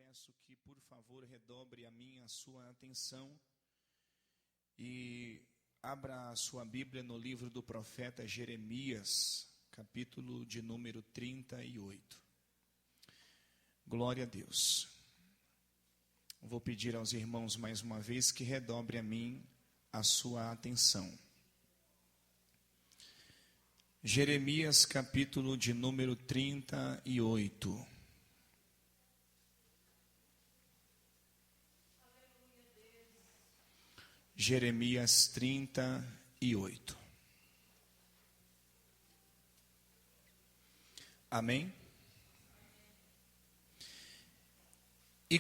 peço que, por favor, redobre a minha, a sua atenção e abra a sua Bíblia no livro do profeta Jeremias, capítulo de número 38. Glória a Deus. Vou pedir aos irmãos mais uma vez que redobre a mim a sua atenção. Jeremias, capítulo de número 38. Jeremias 38. Amém? E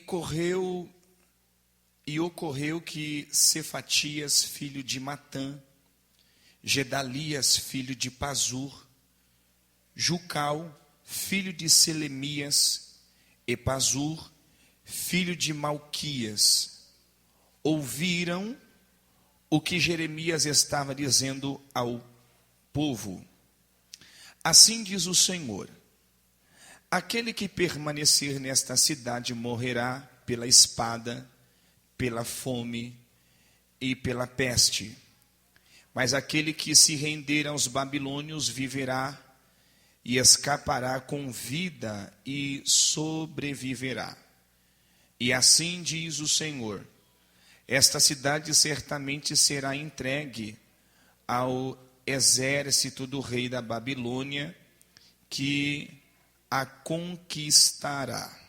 ocorreu que Cefatias, filho de Matã, Gedalias, filho de Pazur, Jucal, filho de Selemias, e Pazur, filho de Malquias, ouviram o que Jeremias estava dizendo ao povo. Assim diz o Senhor: aquele que permanecer nesta cidade morrerá pela espada, pela fome e pela peste. Mas aquele que se render aos babilônios viverá e escapará com vida e sobreviverá. E assim diz o Senhor: esta cidade certamente será entregue ao exército do rei da Babilônia, que a conquistará.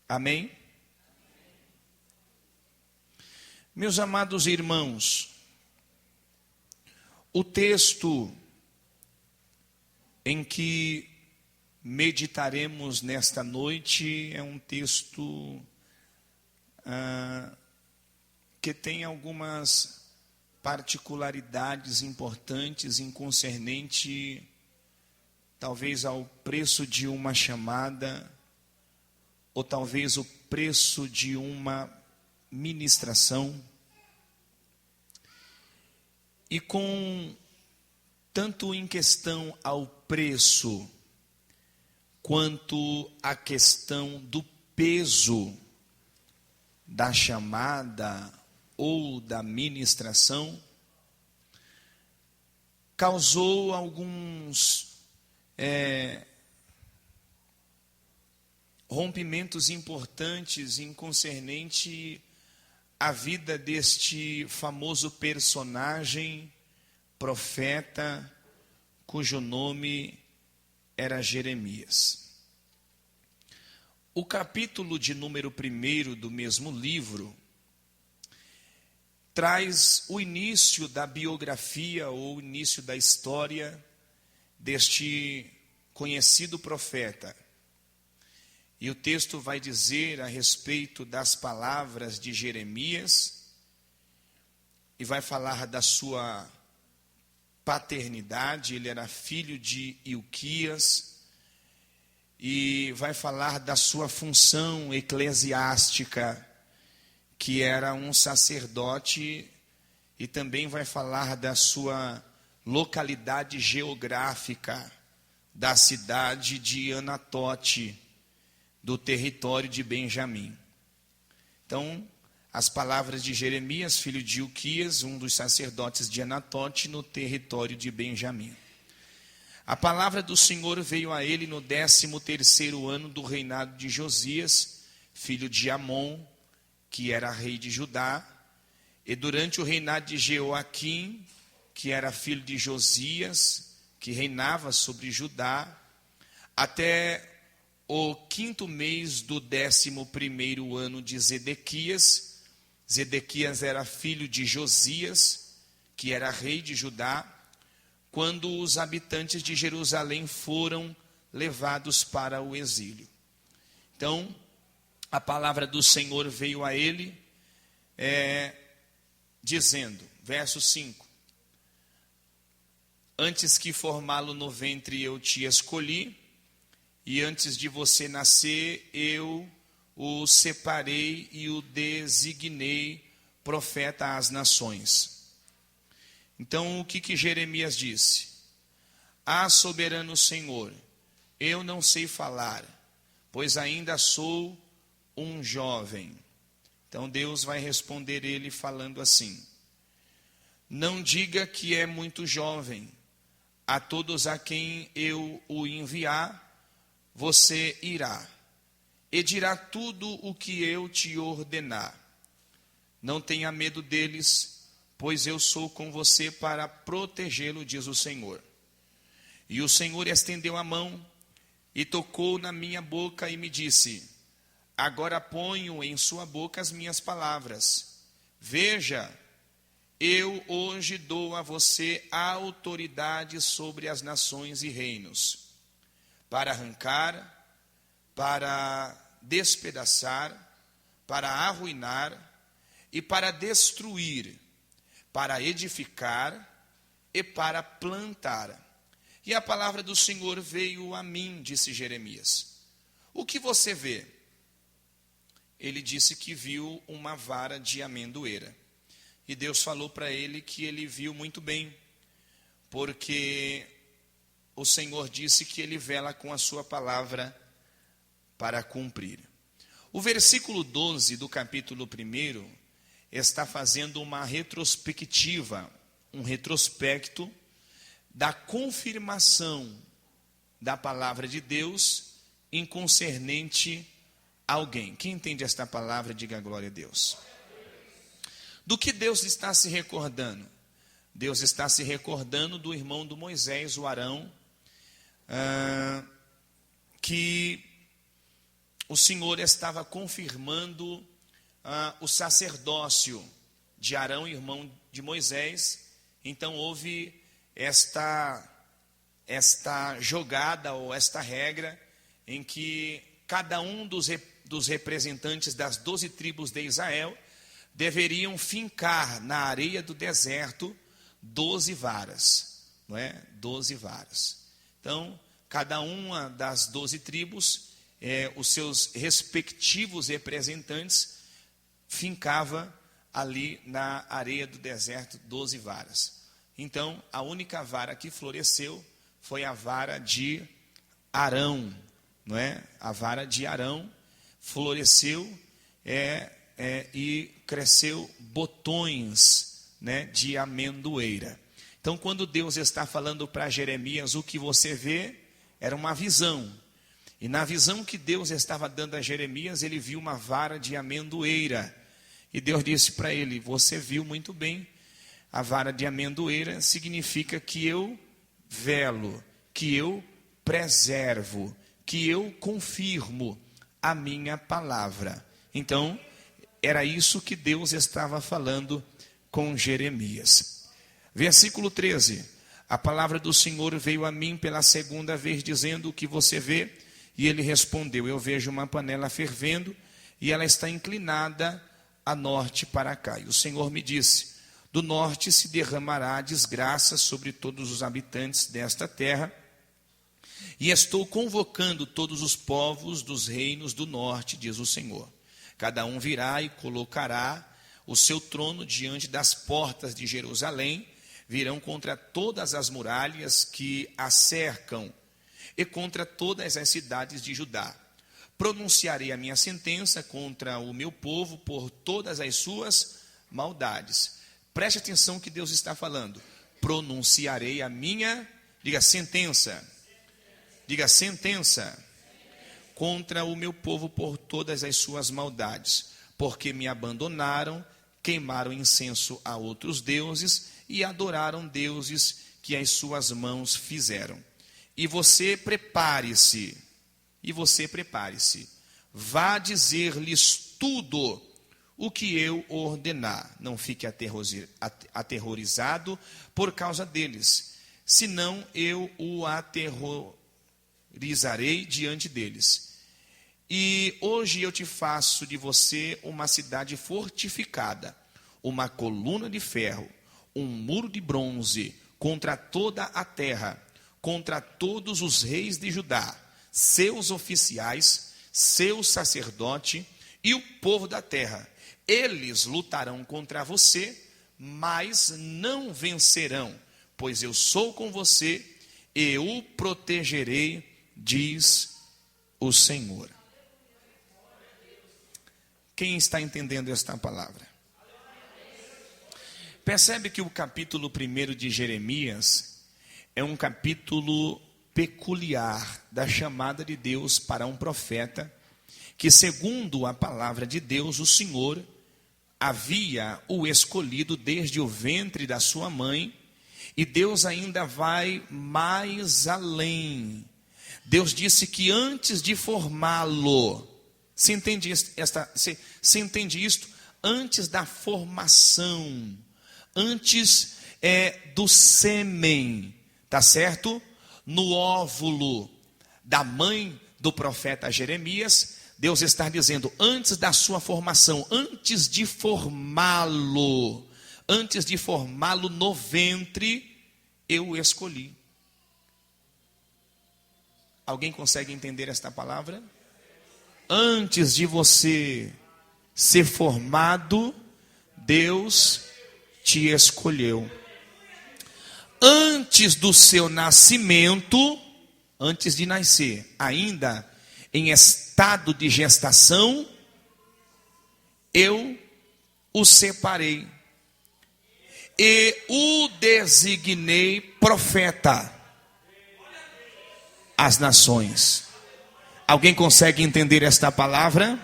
Amém? Meus amados irmãos, o texto em que meditaremos nesta noite é um texto que tem algumas particularidades importantes em concernente, talvez, ao preço de uma chamada, ou talvez o preço de uma ministração. E com tanto em questão ao preço, quanto a questão do peso da chamada ou da ministração, causou alguns rompimentos importantes em concernente à vida deste famoso personagem, profeta, cujo nome era Jeremias. O capítulo de número 1 do mesmo livro traz o início da biografia ou o início da história deste conhecido profeta. E o texto vai dizer a respeito das palavras de Jeremias e vai falar da sua paternidade. Ele era filho de Ilquias, e vai falar da sua função eclesiástica, que era um sacerdote, e também vai falar da sua localidade geográfica, da cidade de Anatote, do território de Benjamim. Então, as palavras de Jeremias, filho de Ilquias, um dos sacerdotes de Anatote, no território de Benjamim. A palavra do Senhor veio a ele no 13º ano do reinado de Josias, filho de Amon, que era rei de Judá, e durante o reinado de Jeoaquim, que era filho de Josias, que reinava sobre Judá, até o 5º mês do 11º ano de Zedequias. Zedequias era filho de Josias, que era rei de Judá, quando os habitantes de Jerusalém foram levados para o exílio. Então, a palavra do Senhor veio a ele, dizendo, verso 5: antes que formá-lo no ventre eu te escolhi, e antes de você nascer eu o separei e o designei profeta às nações. Então, o que Jeremias disse? Ah, soberano Senhor, eu não sei falar, pois ainda sou um jovem? Então Deus vai responder ele falando assim: não diga que é muito jovem. A todos a quem eu o enviar, você irá e dirá tudo o que eu te ordenar. Não tenha medo deles, pois eu sou com você para protegê-lo, diz o Senhor. E o Senhor estendeu a mão e tocou na minha boca e me disse: agora ponho em sua boca as minhas palavras. Veja, eu hoje dou a você a autoridade sobre as nações e reinos, para arrancar, para despedaçar, para arruinar e para destruir, para edificar e para plantar. E a palavra do Senhor veio a mim, disse Jeremias. O que você vê? Ele disse que viu uma vara de amendoeira. E Deus falou para ele que ele viu muito bem, porque o Senhor disse que ele vela com a sua palavra para cumprir. O versículo 12 do capítulo 1 está fazendo uma retrospectiva, um retrospecto da confirmação da palavra de Deus em concernente a alguém. Quem entende esta palavra, diga glória a Deus. Do que Deus está se recordando? Deus está se recordando do irmão do Moisés, o Arão, que o Senhor estava confirmando o sacerdócio de Arão, irmão de Moisés. Então houve esta jogada ou esta regra em que cada um dos representantes das 12 tribos de Israel deveriam fincar na areia do deserto 12 varas, não é? 12 varas. Então, cada uma das 12 tribos, os seus respectivos representantes, fincava ali na areia do deserto 12 varas. Então, a única vara que floresceu foi a vara de Arão, não é? A vara de Arão floresceu e cresceu botões, né, de amendoeira. Então, quando Deus está falando para Jeremias, o que você vê era uma visão. E na visão que Deus estava dando a Jeremias, ele viu uma vara de amendoeira. E Deus disse para ele: você viu muito bem. A vara de amendoeira significa que eu velo, que eu preservo, que eu confirmo a minha palavra. Então, era isso que Deus estava falando com Jeremias. Versículo 13. A palavra do Senhor veio a mim pela segunda vez, dizendo: o que você vê? E ele respondeu: eu vejo uma panela fervendo, e ela está inclinada a norte para cá. E o Senhor me disse: do norte se derramará desgraça sobre todos os habitantes desta terra, e estou convocando todos os povos dos reinos do norte, diz o Senhor. Cada um virá e colocará o seu trono diante das portas de Jerusalém, virão contra todas as muralhas que a cercam e contra todas as cidades de Judá. Pronunciarei a minha sentença contra o meu povo por todas as suas maldades. Preste atenção que Deus está falando. Pronunciarei a minha, diga sentença. Diga sentença. Contra o meu povo por todas as suas maldades, porque me abandonaram, queimaram incenso a outros deuses e adoraram deuses que as suas mãos fizeram. E você prepare-se, vá dizer-lhes tudo o que eu ordenar. Não fique aterrorizado por causa deles, senão eu o aterrorizarei diante deles. E hoje eu te faço de você uma cidade fortificada, uma coluna de ferro, um muro de bronze contra toda a terra, contra todos os reis de Judá, seus oficiais, seu sacerdote e o povo da terra. Eles lutarão contra você, mas não vencerão, pois eu sou com você e o protegerei, diz o Senhor. Quem está entendendo esta palavra? Percebe que o capítulo 1 de Jeremias é um capítulo peculiar da chamada de Deus para um profeta, que segundo a palavra de Deus, o Senhor havia o escolhido desde o ventre da sua mãe, e Deus ainda vai mais além. Deus disse que antes de formá-lo, se entende isto? Antes da formação, antes do sêmen, tá certo? No óvulo da mãe do profeta Jeremias, Deus está dizendo, antes da sua formação, antes de formá-lo no ventre, eu o escolhi. Alguém consegue entender esta palavra? Antes de você ser formado, Deus te escolheu. Antes do seu nascimento, antes de nascer, ainda em estado de gestação, eu o separei e o designei profeta às nações. Alguém consegue entender esta palavra?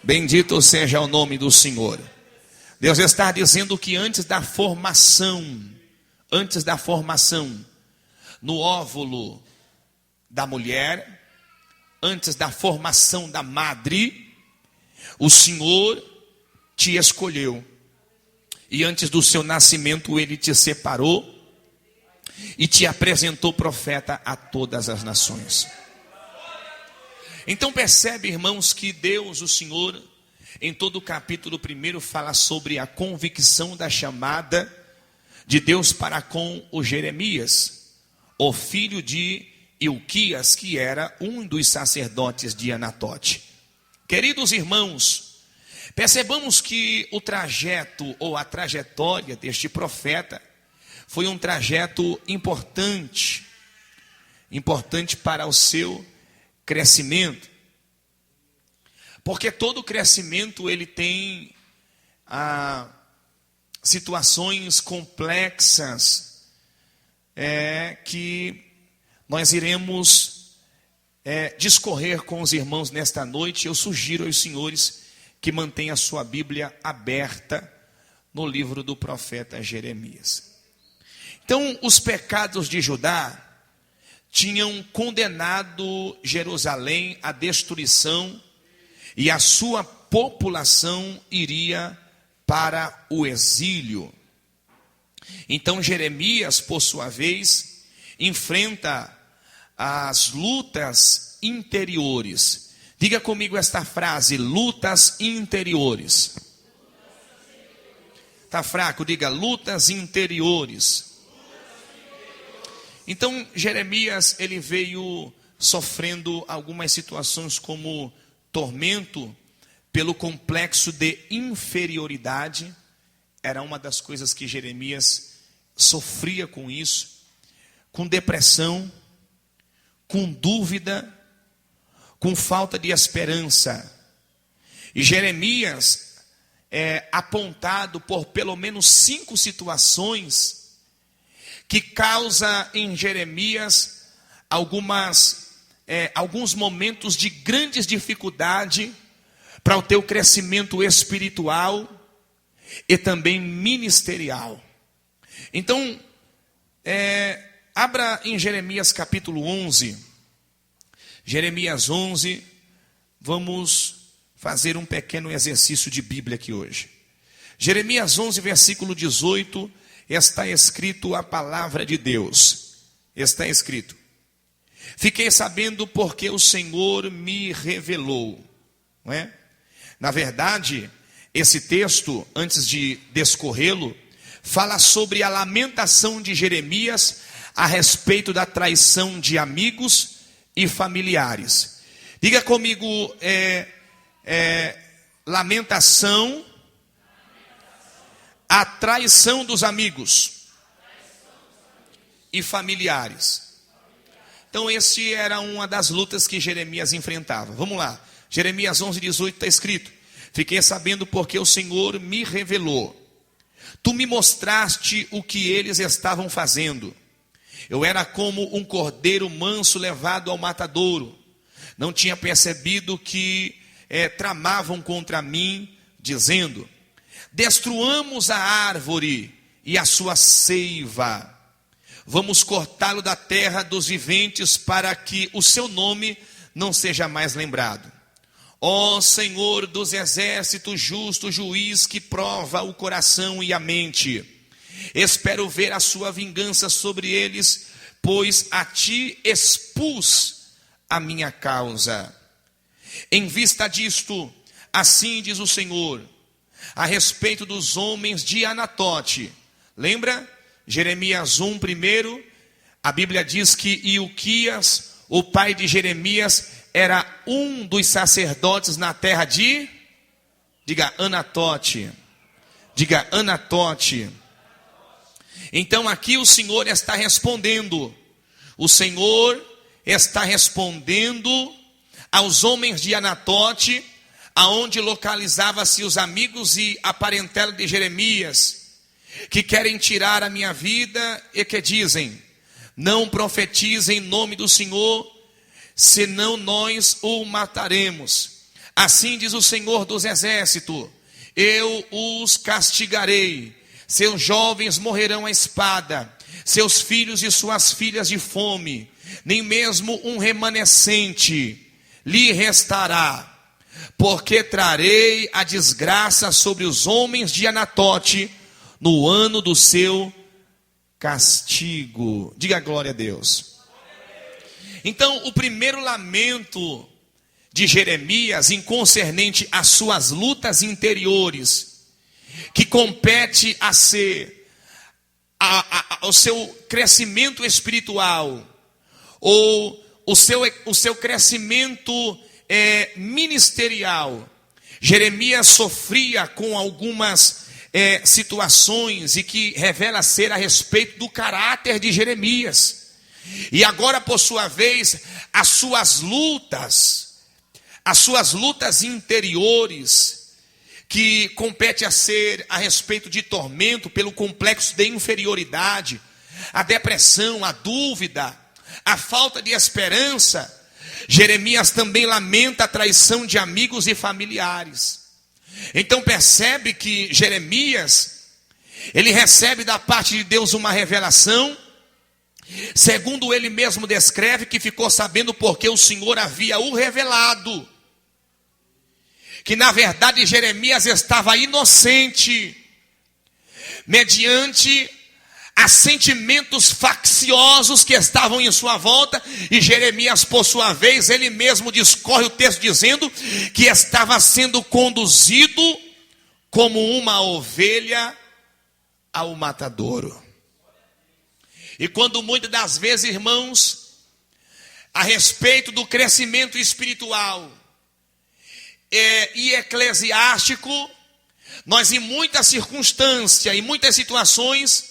Bendito seja o nome do Senhor. Deus está dizendo que antes da formação, no óvulo da mulher, antes da formação da madre, o Senhor te escolheu. E antes do seu nascimento, Ele te separou e te apresentou profeta a todas as nações. Então percebe, irmãos, que Deus, o Senhor, em todo o capítulo 1, fala sobre a convicção da chamada de Deus para com o Jeremias, o filho de Ilquias, que era um dos sacerdotes de Anatote. Queridos irmãos, percebamos que o trajeto ou a trajetória deste profeta foi um trajeto importante para o seu crescimento. Porque todo crescimento ele tem situações complexas que nós iremos discorrer com os irmãos nesta noite. Eu sugiro aos senhores que mantenham a sua Bíblia aberta no livro do profeta Jeremias. Então, os pecados de Judá tinham condenado Jerusalém à destruição e a sua população iria para o exílio. Então, Jeremias, por sua vez, enfrenta as lutas interiores. Diga comigo esta frase: lutas interiores. Está fraco? Diga: lutas interiores. Então, Jeremias, ele veio sofrendo algumas situações como tormento pelo complexo de inferioridade. Era uma das coisas que Jeremias sofria com isso, com depressão, com dúvida, com falta de esperança. E Jeremias é apontado por pelo menos 5 situações que causa em Jeremias alguns momentos de grandes dificuldade para o teu crescimento espiritual e também ministerial. Então, abra em Jeremias capítulo 11. Jeremias 11, vamos fazer um pequeno exercício de Bíblia aqui hoje. Jeremias 11, versículo 18, está escrito a palavra de Deus. Está escrito: fiquei sabendo porque o Senhor me revelou. Não é? Na verdade, esse texto, antes de discorrê-lo, fala sobre a lamentação de Jeremias a respeito da traição de amigos e familiares. Diga comigo, lamentação, a traição dos amigos e familiares. Então, esse era uma das lutas que Jeremias enfrentava. Vamos lá, Jeremias 11, 18 está escrito: Fiquei sabendo porque o Senhor me revelou. Tu me mostraste o que eles estavam fazendo. Eu era como um cordeiro manso levado ao matadouro. Não tinha percebido que tramavam contra mim, dizendo: destruamos a árvore e a sua seiva. Vamos cortá-lo da terra dos viventes, para que o seu nome não seja mais lembrado. Ó Senhor dos exércitos, justo juiz que prova o coração e a mente, espero ver a sua vingança sobre eles, pois a ti expus a minha causa. Em vista disto, assim diz o Senhor, a respeito dos homens de Anatote. Lembra? Jeremias 1 primeiro, a Bíblia diz que Ilquias, o pai de Jeremias, era um dos sacerdotes na terra de, diga Anatote, diga Anatote. Então aqui o Senhor está respondendo, aos homens de Anatote, aonde localizava-se os amigos e a parentela de Jeremias, que querem tirar a minha vida e que dizem: não profetize em nome do Senhor, senão nós o mataremos. Assim diz o Senhor dos exércitos: eu os castigarei, seus jovens morrerão à espada, seus filhos e suas filhas de fome, nem mesmo um remanescente lhe restará, porque trarei a desgraça sobre os homens de Anatote no ano do seu castigo. Diga glória a Deus. Então, o primeiro lamento de Jeremias, em concernente às suas lutas interiores, que compete a ser ao seu crescimento espiritual, ou o seu crescimento ministerial. Jeremias sofria com algumas situações, e que revela ser a respeito do caráter de Jeremias. E agora, por sua vez, as suas lutas interiores, que compete a ser a respeito de tormento pelo complexo de inferioridade, a depressão, a dúvida, a falta de esperança. Jeremias também lamenta a traição de amigos e familiares. Então percebe que Jeremias, ele recebe da parte de Deus uma revelação, segundo ele mesmo descreve, que ficou sabendo porque o Senhor havia o revelado, que na verdade Jeremias estava inocente, mediante a sentimentos facciosos que estavam em sua volta. E Jeremias, por sua vez, ele mesmo discorre o texto dizendo que estava sendo conduzido como uma ovelha ao matadouro. E quando muitas das vezes, irmãos, a respeito do crescimento espiritual e eclesiástico, nós em muitas circunstâncias, em muitas situações,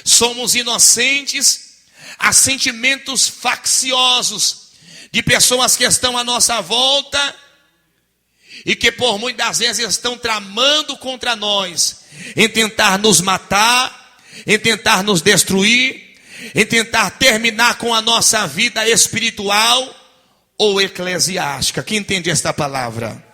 somos inocentes a sentimentos facciosos de pessoas que estão à nossa volta e que por muitas vezes estão tramando contra nós, em tentar nos matar, em tentar nos destruir, em tentar terminar com a nossa vida espiritual ou eclesiástica. Quem entende esta palavra?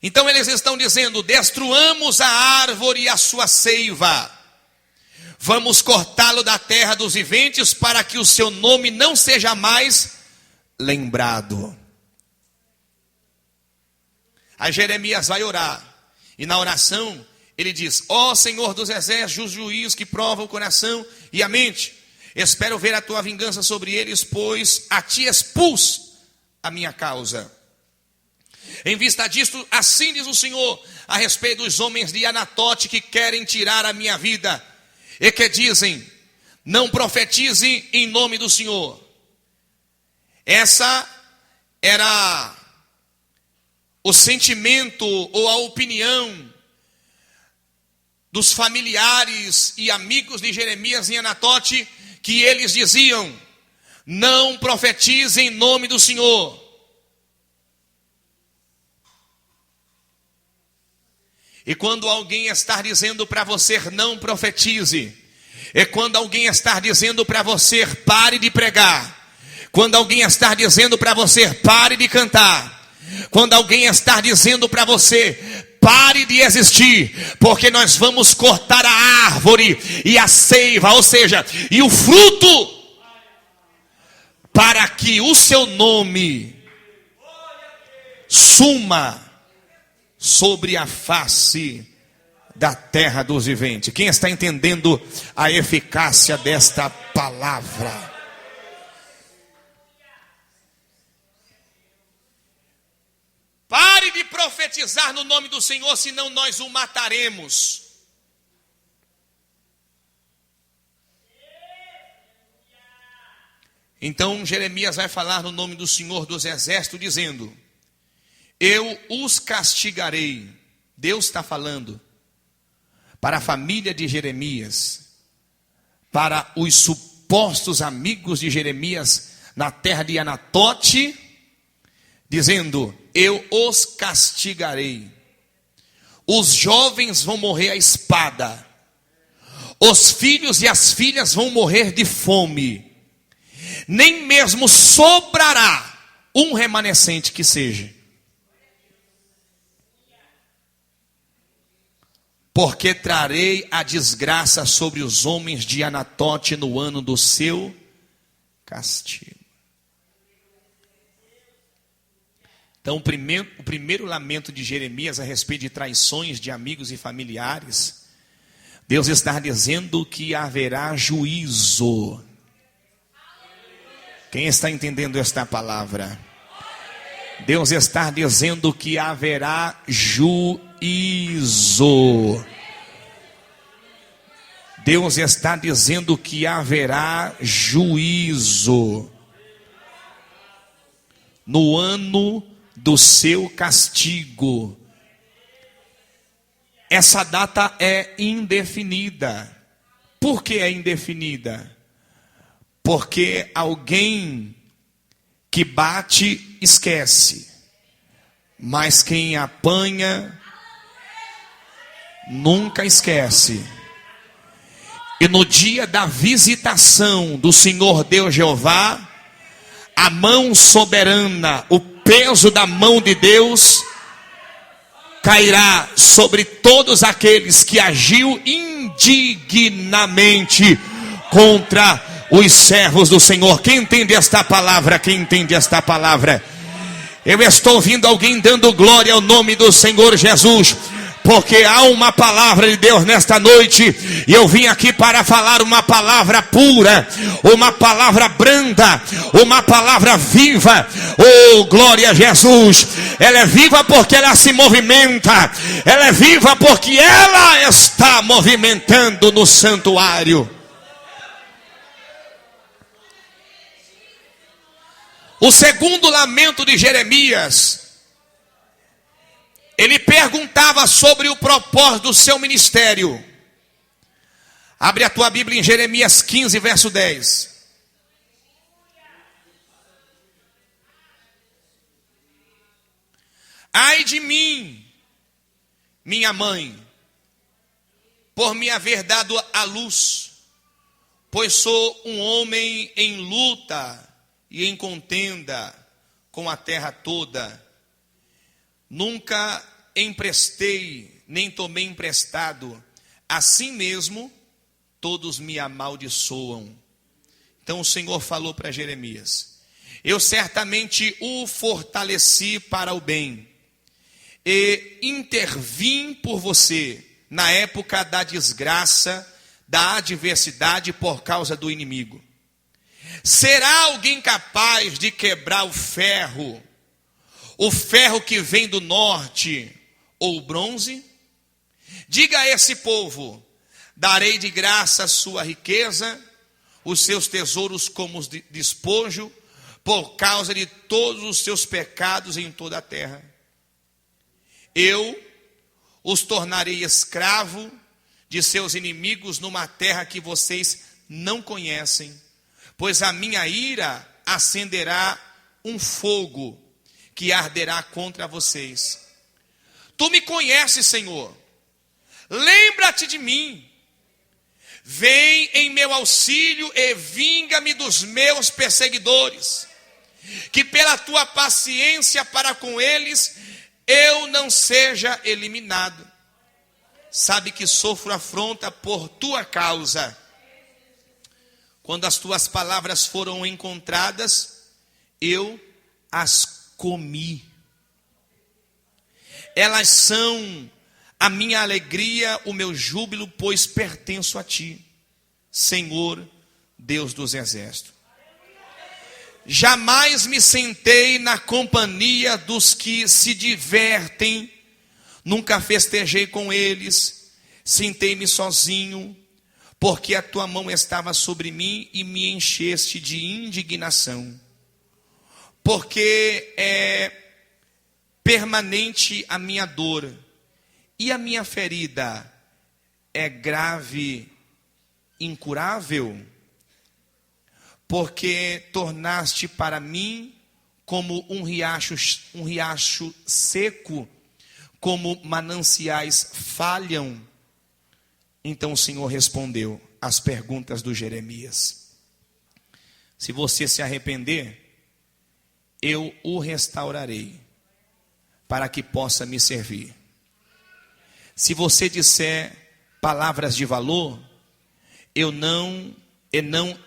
Então eles estão dizendo: destruamos a árvore e a sua seiva, vamos cortá-lo da terra dos viventes, para que o seu nome não seja mais lembrado. Aí Jeremias vai orar, e na oração ele diz: ó Senhor dos exércitos, juiz que prova o coração e a mente, espero ver a tua vingança sobre eles, pois a ti expus a minha causa. Em vista disto, assim diz o Senhor a respeito dos homens de Anatote que querem tirar a minha vida e que dizem: não profetize em nome do Senhor. Essa era o sentimento ou a opinião dos familiares e amigos de Jeremias em Anatote, que eles diziam: não profetize em nome do Senhor. E quando alguém está dizendo para você não profetize, é quando alguém está dizendo para você pare de pregar, quando alguém está dizendo para você pare de cantar, quando alguém está dizendo para você pare de existir, porque nós vamos cortar a árvore e a seiva, ou seja, e o fruto, para que o seu nome suma sobre a face da terra dos viventes. Quem está entendendo a eficácia desta palavra? Pare de profetizar no nome do Senhor, senão nós o mataremos. Então Jeremias vai falar no nome do Senhor dos Exércitos, dizendo: eu os castigarei. Deus está falando para a família de Jeremias, para os supostos amigos de Jeremias na terra de Anatote, dizendo: eu os castigarei. Os jovens vão morrer à espada, os filhos e as filhas vão morrer de fome, nem mesmo sobrará um remanescente que seja. Porque trarei a desgraça sobre os homens de Anatote no ano do seu castigo. Então o primeiro lamento de Jeremias a respeito de traições de amigos e familiares, Deus está dizendo que haverá juízo. Quem está entendendo esta palavra? Deus está dizendo que haverá juízo. Deus está dizendo que haverá juízo no ano do seu castigo. Essa data é indefinida. Por que é indefinida? Porque alguém que bate esquece, mas quem apanha nunca esquece. E no dia da visitação do Senhor Deus Jeová, a mão soberana, o peso da mão de Deus cairá sobre todos aqueles que agiu indignamente contra os servos do Senhor. Quem entende esta palavra? Quem entende esta palavra? Eu estou ouvindo alguém dando glória ao nome do Senhor Jesus, porque há uma palavra de Deus nesta noite, e eu vim aqui para falar uma palavra pura, uma palavra branda, uma palavra viva. Oh, glória a Jesus! Ela é viva porque ela se movimenta, ela é viva porque ela está movimentando no santuário. O segundo lamento de Jeremias, ele perguntava sobre o propósito do seu ministério. Abre a tua Bíblia em Jeremias 15, verso 10. Ai de mim, minha mãe, por me haver dado a luz, pois sou um homem em luta e em contenda com a terra toda. Nunca emprestei, nem tomei emprestado, assim mesmo todos me amaldiçoam. Então o Senhor falou para Jeremias: eu certamente o fortaleci para o bem, e intervim por você na época da desgraça, da adversidade por causa do inimigo. Será alguém capaz de quebrar o ferro que vem do norte, ou o bronze? Diga a esse povo: darei de graça a sua riqueza, os seus tesouros como despojo, por causa de todos os seus pecados em toda a terra. Eu os tornarei escravo de seus inimigos numa terra que vocês não conhecem, pois a minha ira acenderá um fogo que arderá contra vocês. Tu me conheces, Senhor. Lembra-te de mim. Vem em meu auxílio e vinga-me dos meus perseguidores. Que pela tua paciência para com eles, eu não seja eliminado. Sabe que sofro afronta por tua causa. Quando as tuas palavras foram encontradas, eu as comi. Elas são a minha alegria, o meu júbilo, pois pertenço a ti, Senhor, Deus dos exércitos. Jamais me sentei na companhia dos que se divertem, nunca festejei com eles, sentei-me sozinho, porque a tua mão estava sobre mim e me encheste de indignação. Porque é permanente a minha dor, e a minha ferida é grave, incurável, porque tornaste para mim como um riacho seco, como mananciais falham. Então o Senhor respondeu às perguntas do Jeremias: se você se arrepender, eu o restaurarei, para que possa me servir. Se você disser palavras de valor, eu não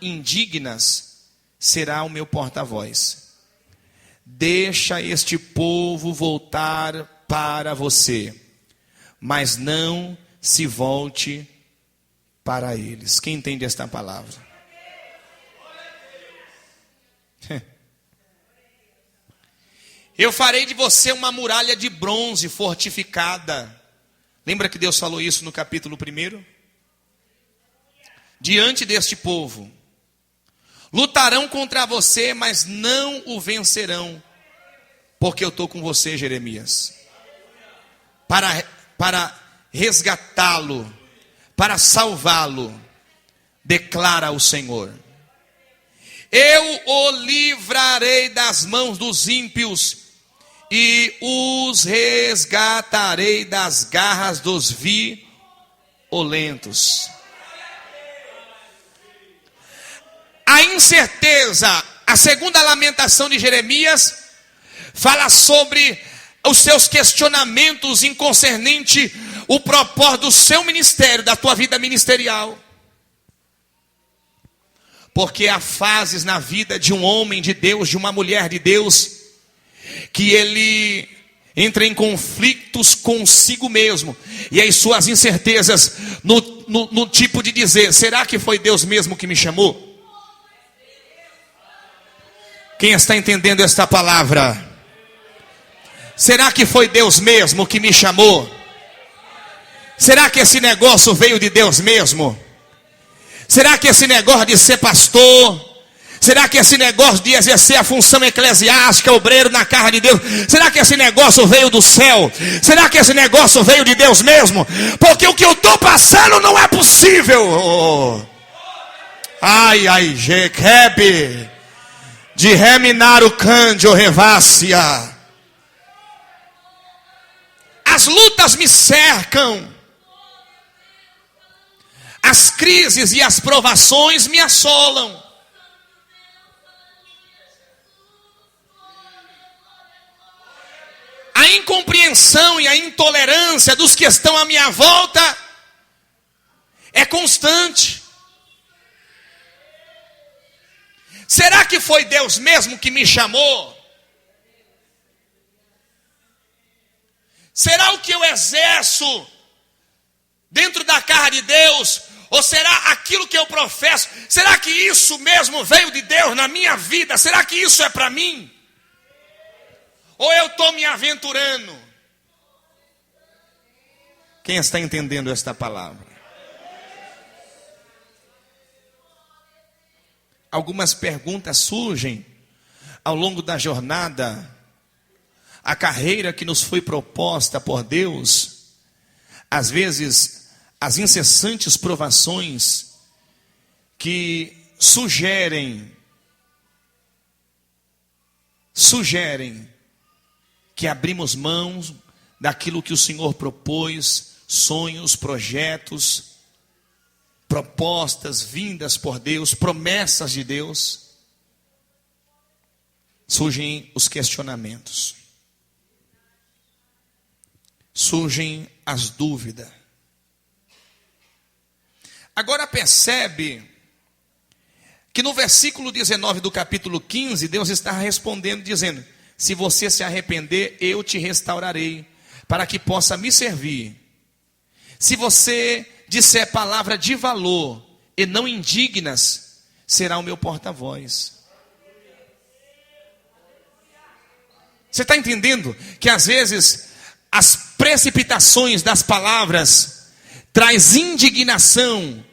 indignas, será o meu porta-voz. Deixa este povo voltar para você, mas não se volte para eles. Quem entende esta palavra? Eu farei de você uma muralha de bronze fortificada. Lembra que Deus falou isso no capítulo 1? Diante deste povo, lutarão contra você, mas não o vencerão, porque eu estou com você, Jeremias, para resgatá-lo, para salvá-lo, declara o Senhor. Eu o livrarei das mãos dos ímpios e os resgatarei das garras dos violentos. A incerteza, a segunda lamentação de Jeremias, fala sobre os seus questionamentos em concernente o propósito do seu ministério, da tua vida ministerial. Porque há fases na vida de um homem de Deus, de uma mulher de Deus, que ele entra em conflitos consigo mesmo, e as suas incertezas no tipo de dizer: será que foi Deus mesmo que me chamou? Quem está entendendo esta palavra? Será que foi Deus mesmo que me chamou? Será que esse negócio veio de Deus mesmo? Será que esse negócio de ser pastor, será que esse negócio de exercer a função eclesiástica, obreiro na casa de Deus, será que esse negócio veio do céu? Será que esse negócio veio de Deus mesmo? Porque o que eu estou passando não é possível. Ai, Jequebe, de reminar o cândio revácia. As lutas me cercam. As crises e as provações me assolam. A incompreensão e a intolerância dos que estão à minha volta é constante. Será que foi Deus mesmo que me chamou? Será o que eu exerço dentro da casa de Deus? Ou será aquilo que eu professo? Será que isso mesmo veio de Deus na minha vida? Será que isso é para mim? Ou eu estou me aventurando? Quem está entendendo esta palavra? Algumas perguntas surgem ao longo da jornada. A carreira que nos foi proposta por Deus, às vezes as incessantes provações que sugerem que abrimos mãos daquilo que o Senhor propôs, sonhos, projetos, propostas vindas por Deus, promessas de Deus, surgem os questionamentos, surgem as dúvidas. Agora percebe que no versículo 19 do capítulo 15, Deus está respondendo, dizendo: se você se arrepender, eu te restaurarei, para que possa me servir. Se você disser palavra de valor e não indignas, será o meu porta-voz. Você está entendendo que às vezes as precipitações das palavras traz indignação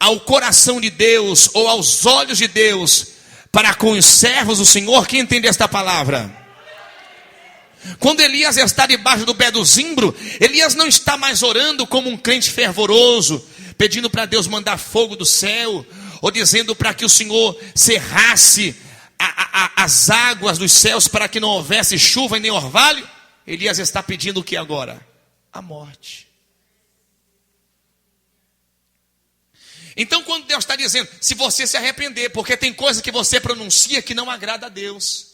ao coração de Deus ou aos olhos de Deus para com os servos do Senhor? Quem entende esta palavra? Quando Elias está debaixo do pé do zimbro, Elias não está mais orando como um crente fervoroso, pedindo para Deus mandar fogo do céu, ou dizendo para que o Senhor cerrasse as águas dos céus para que não houvesse chuva e nem orvalho. Elias está pedindo o que agora? A morte. Então quando Deus está dizendo, se você se arrepender, porque tem coisa que você pronuncia que não agrada a Deus,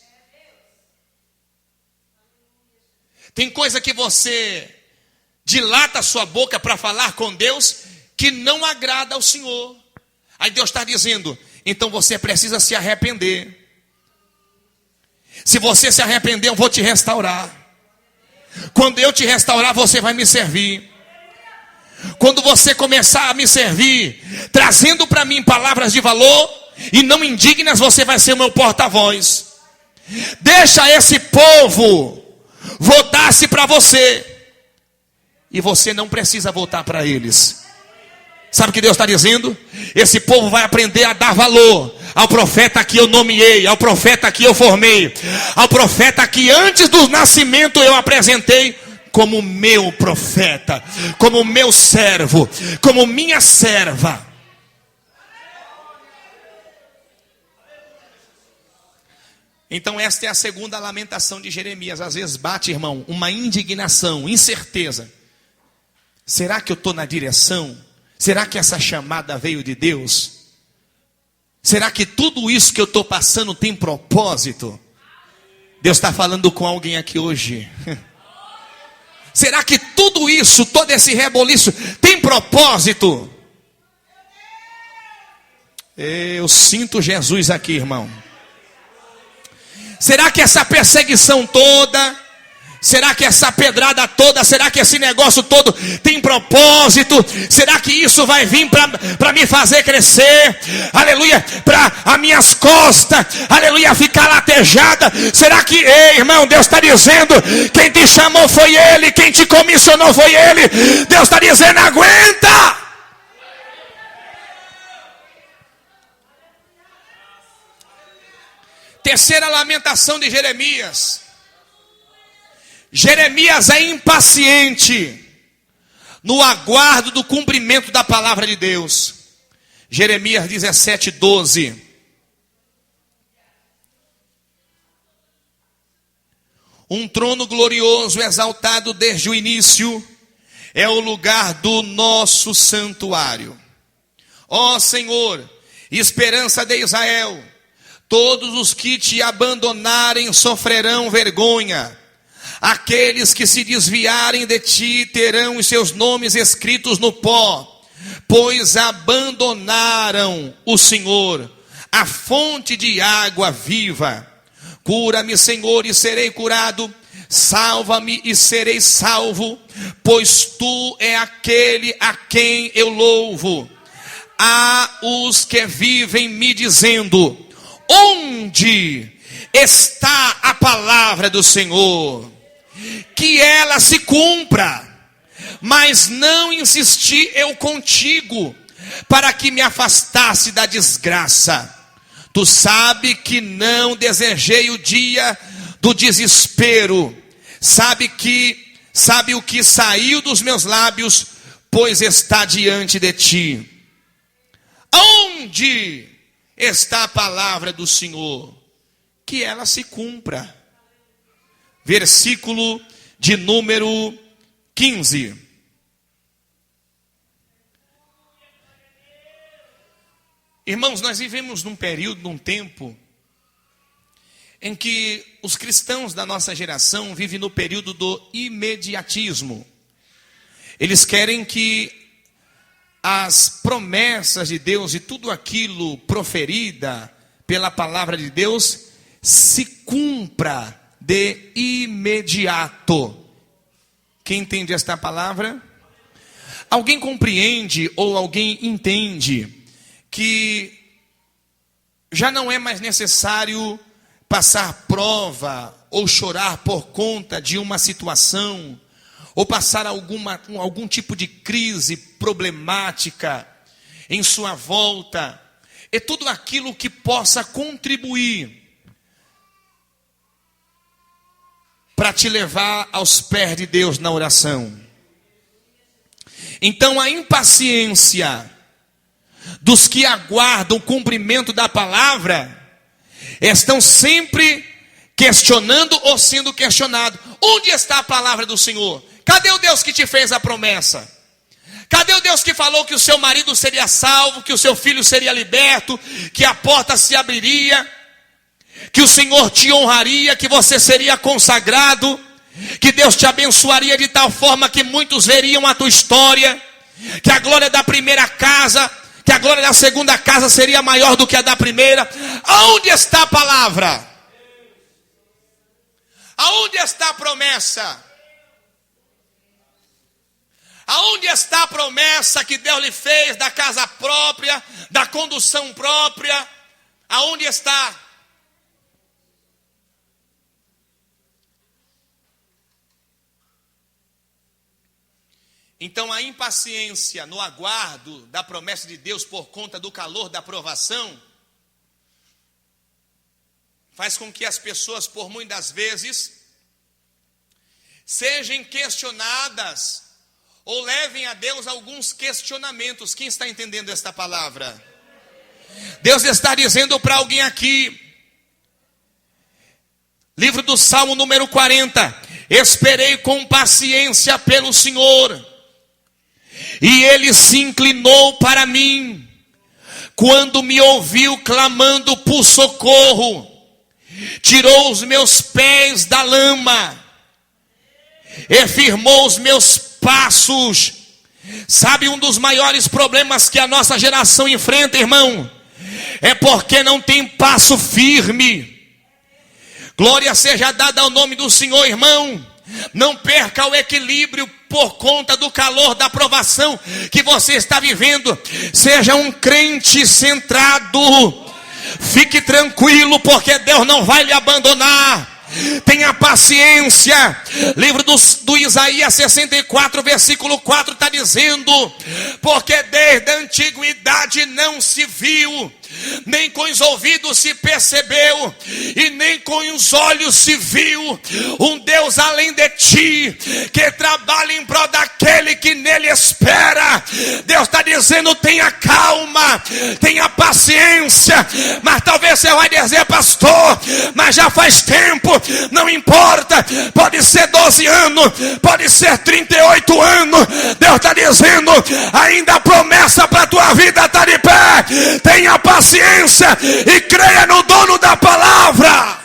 tem coisa que você dilata a sua boca para falar com Deus que não agrada ao Senhor. Aí Deus está dizendo, então você precisa se arrepender. Se você se arrepender, eu vou te restaurar. Quando eu te restaurar, você vai me servir. Quando você começar a me servir, trazendo para mim palavras de valor e não indignas, você vai ser o meu porta-voz. Deixa esse povo voltar-se para você, e você não precisa voltar para eles. Sabe o que Deus está dizendo? Esse povo vai aprender a dar valor ao profeta que eu nomeei, ao profeta que eu formei, ao profeta que antes do nascimento eu apresentei como meu profeta, como meu servo, como minha serva. Então esta é a segunda lamentação de Jeremias. Às vezes bate, irmão, uma indignação, incerteza. Será que eu estou na direção? Será que essa chamada veio de Deus? Será que tudo isso que eu estou passando tem propósito? Deus está falando com alguém aqui hoje. Será que tudo isso, todo esse reboliço tem propósito? Eu sinto Jesus aqui, irmão. Será que essa perseguição toda, será que essa pedrada toda, será que esse negócio todo tem propósito? Será que isso vai vir para me fazer crescer? Aleluia, para as minhas costas, aleluia, ficar latejada? Será que, ei, irmão, Deus está dizendo, quem te chamou foi Ele, quem te comissionou foi Ele. Deus está dizendo, aguenta! Terceira lamentação de Jeremias. Jeremias é impaciente no aguardo do cumprimento da palavra de Deus. Jeremias 17:12. Um trono glorioso, exaltado desde o início, é o lugar do nosso santuário. Ó Senhor, esperança de Israel, todos os que te abandonarem sofrerão vergonha. Aqueles que se desviarem de ti terão os seus nomes escritos no pó, pois abandonaram o Senhor, a fonte de água viva. Cura-me, Senhor, e serei curado. Salva-me e serei salvo, pois tu é aquele a quem eu louvo. Há os que vivem me dizendo, onde está a palavra do Senhor? Que ela se cumpra. Mas não insisti eu contigo, para que me afastasse da desgraça. Tu sabe que não desejei o dia do desespero. Sabe o que saiu dos meus lábios, pois está diante de ti. Onde está a palavra do Senhor, que ela se cumpra. Versículo de número 15. Irmãos, nós vivemos num período, num tempo, em que os cristãos da nossa geração vivem no período do imediatismo. Eles querem que as promessas de Deus e tudo aquilo proferida pela palavra de Deus se cumpra de imediato. Quem entende esta palavra? Alguém compreende ou alguém entende que já não é mais necessário passar prova ou chorar por conta de uma situação, ou passar algum tipo de crise problemática em sua volta, é tudo aquilo que possa contribuir para te levar aos pés de Deus na oração. Então a impaciência dos que aguardam o cumprimento da palavra estão sempre questionando ou sendo questionados. Onde está a palavra do Senhor? Cadê o Deus que te fez a promessa? Cadê o Deus que falou que o seu marido seria salvo, que o seu filho seria liberto, que a porta se abriria, que o Senhor te honraria, que você seria consagrado, que Deus te abençoaria de tal forma que muitos veriam a tua história, que a glória da primeira casa, que a glória da segunda casa seria maior do que a da primeira? Aonde está a palavra? Aonde está a promessa? Aonde está a promessa que Deus lhe fez da casa própria, da condução própria? Aonde está? Então a impaciência no aguardo da promessa de Deus por conta do calor da provação faz com que as pessoas, por muitas vezes, sejam questionadas ou levem a Deus alguns questionamentos. Quem está entendendo esta palavra? Deus está dizendo para alguém aqui, livro do Salmo número 40, esperei com paciência pelo Senhor, e Ele se inclinou para mim, quando me ouviu clamando por socorro, tirou os meus pés da lama, e firmou os meus passos. Sabe, um dos maiores problemas que a nossa geração enfrenta, irmão, é porque não tem passo firme. Glória seja dada ao nome do Senhor, irmão. Não perca o equilíbrio por conta do calor da provação que você está vivendo. Seja um crente centrado. Fique tranquilo, porque Deus não vai lhe abandonar. Tenha paciência. Livro do Isaías 64, versículo 4 está dizendo: porque desde a antiguidade não se viu, nem com os ouvidos se percebeu, e nem com os olhos se viu, um Deus além de ti, que trabalha em prol daquele que nele espera. Deus está dizendo: tenha calma, tenha paciência. Mas talvez você vai dizer: pastor, mas já faz tempo. Não importa, pode ser 12 anos, pode ser 38 anos. Deus está dizendo: ainda a promessa para a tua vida está de pé. Tenha paciência e creia no dono da palavra.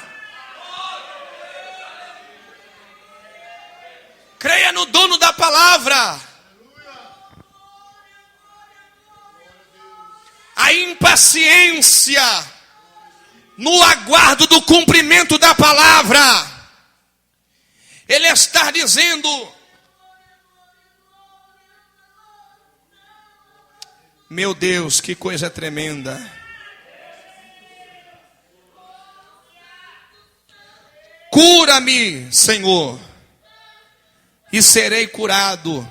Creia no dono da palavra. A impaciência no aguardo do cumprimento da palavra, ele está dizendo: meu Deus, que coisa tremenda. Cura-me, Senhor, e serei curado.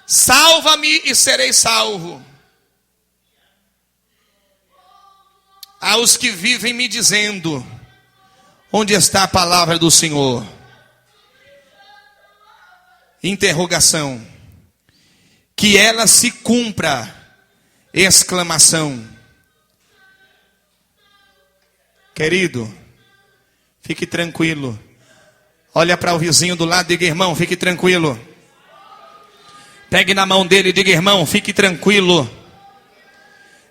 Salva-me e serei salvo. Aos que vivem me dizendo: onde está a palavra do Senhor? Interrogação. Que ela se cumpra. Exclamação. Querido, fique tranquilo. Olha para o vizinho do lado e diga: irmão, fique tranquilo. Pegue na mão dele e diga: irmão, fique tranquilo.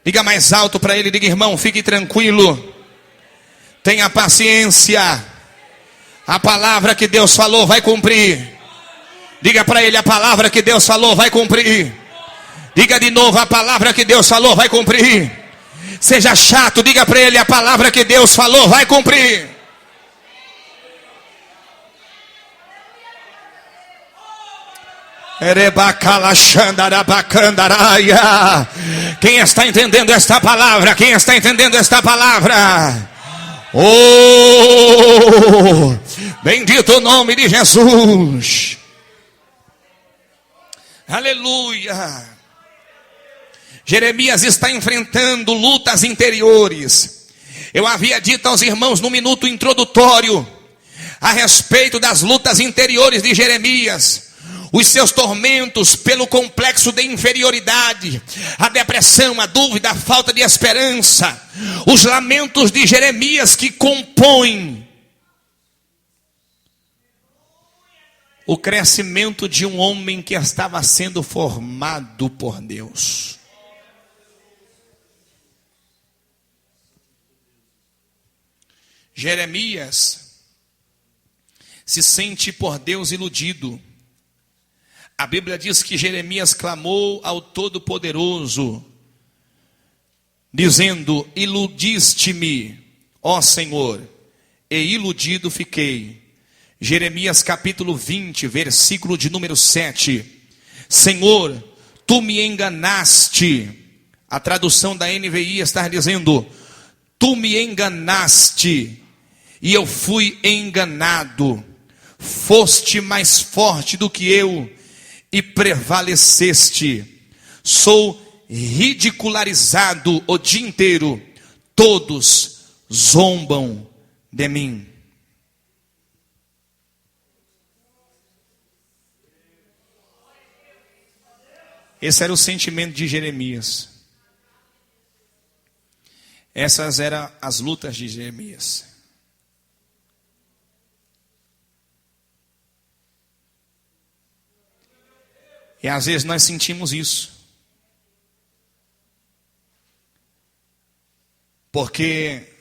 Diga mais alto para ele, diga: irmão, fique tranquilo. Tenha paciência. A palavra que Deus falou vai cumprir. Diga para ele: a palavra que Deus falou vai cumprir. Diga de novo: a palavra que Deus falou vai cumprir. Seja chato, diga para ele: a palavra que Deus falou vai cumprir. Quem está entendendo esta palavra? Quem está entendendo esta palavra? Oh, bendito o nome de Jesus. Aleluia. Jeremias está enfrentando lutas interiores. Eu havia dito aos irmãos no minuto introdutório a respeito das lutas interiores de Jeremias. Os seus tormentos pelo complexo de inferioridade, a depressão, a dúvida, a falta de esperança. Os lamentos de Jeremias que compõem o crescimento de um homem que estava sendo formado por Deus. Jeremias se sente por Deus iludido. A Bíblia diz que Jeremias clamou ao Todo-Poderoso, dizendo: iludiste-me, ó Senhor, e iludido fiquei. Jeremias capítulo 20, versículo de número 7. Senhor, tu me enganaste. A tradução da NVI está dizendo: tu me enganaste, e eu fui enganado. Foste mais forte do que eu, e prevaleceste. Sou ridicularizado o dia inteiro. Todos zombam de mim. Esse era o sentimento de Jeremias. Essas eram as lutas de Jeremias. E às vezes nós sentimos isso. Porque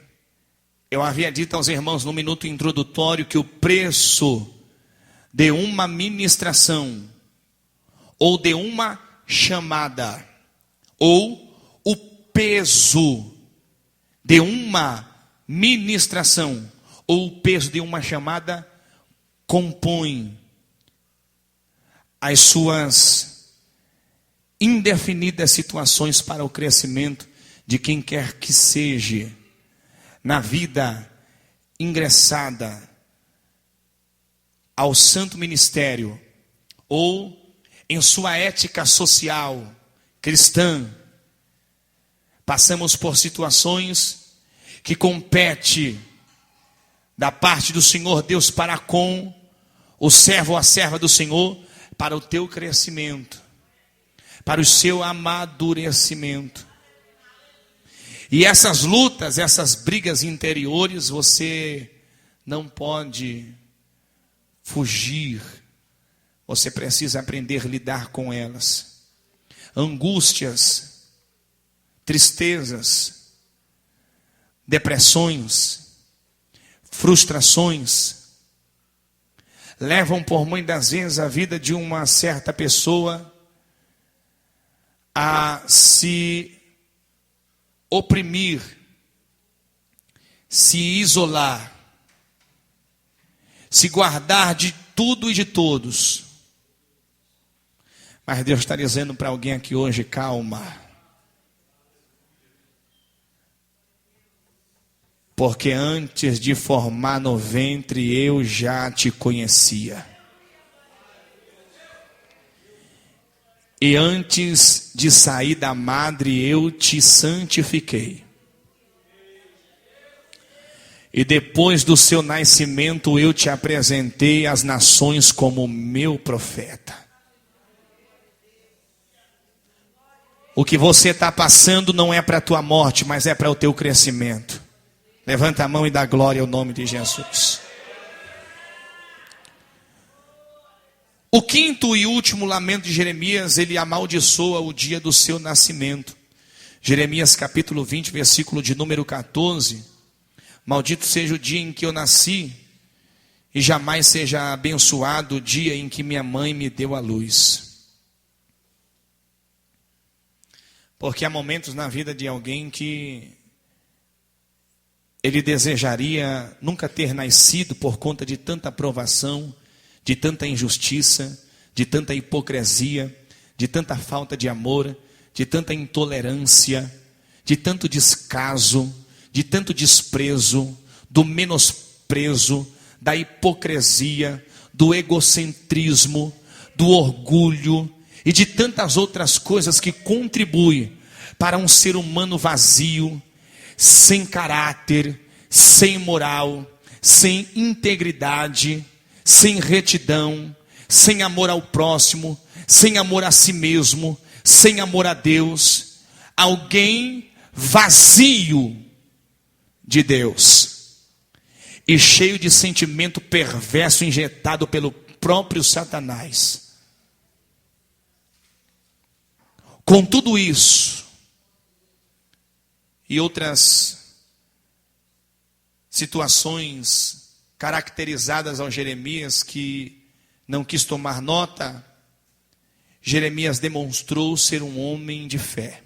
eu havia dito aos irmãos no minuto introdutório que o preço de uma ministração, ou de uma chamada, ou o peso de uma ministração, ou o peso de uma chamada, compõe as suas indefinidas situações para o crescimento de quem quer que seja na vida ingressada ao santo ministério ou em sua ética social cristã. Passamos por situações que compete da parte do Senhor Deus para com o servo ou a serva do Senhor, para o teu crescimento, para o seu amadurecimento. E essas lutas, essas brigas interiores, você não pode fugir. Você precisa aprender a lidar com elas. Angústias, tristezas, depressões, frustrações, levam por muitas vezes a vida de uma certa pessoa a se oprimir, se isolar, se guardar de tudo e de todos. Mas Deus está dizendo para alguém aqui hoje: calma. Porque antes de formar no ventre eu já te conhecia. E antes de sair da madre eu te santifiquei. E depois do seu nascimento eu te apresentei às nações como meu profeta. O que você está passando não é para a tua morte, mas é para o teu crescimento. Levanta a mão e dá glória ao nome de Jesus. O quinto e último lamento de Jeremias, ele amaldiçoa o dia do seu nascimento. Jeremias capítulo 20, versículo de número 14. Maldito seja o dia em que eu nasci, e jamais seja abençoado o dia em que minha mãe me deu a luz. Porque há momentos na vida de alguém que ele desejaria nunca ter nascido por conta de tanta provação, de tanta injustiça, de tanta hipocrisia, de tanta falta de amor, de tanta intolerância, de tanto descaso, de tanto desprezo, do menosprezo, da hipocrisia, do egocentrismo, do orgulho e de tantas outras coisas que contribuem para um ser humano vazio, sem caráter, sem moral, sem integridade, sem retidão, sem amor ao próximo, sem amor a si mesmo, sem amor a Deus. Alguém vazio de Deus e cheio de sentimento perverso injetado pelo próprio Satanás. Com tudo isso e outras situações caracterizadas ao Jeremias que não quis tomar nota, Jeremias demonstrou ser um homem de fé,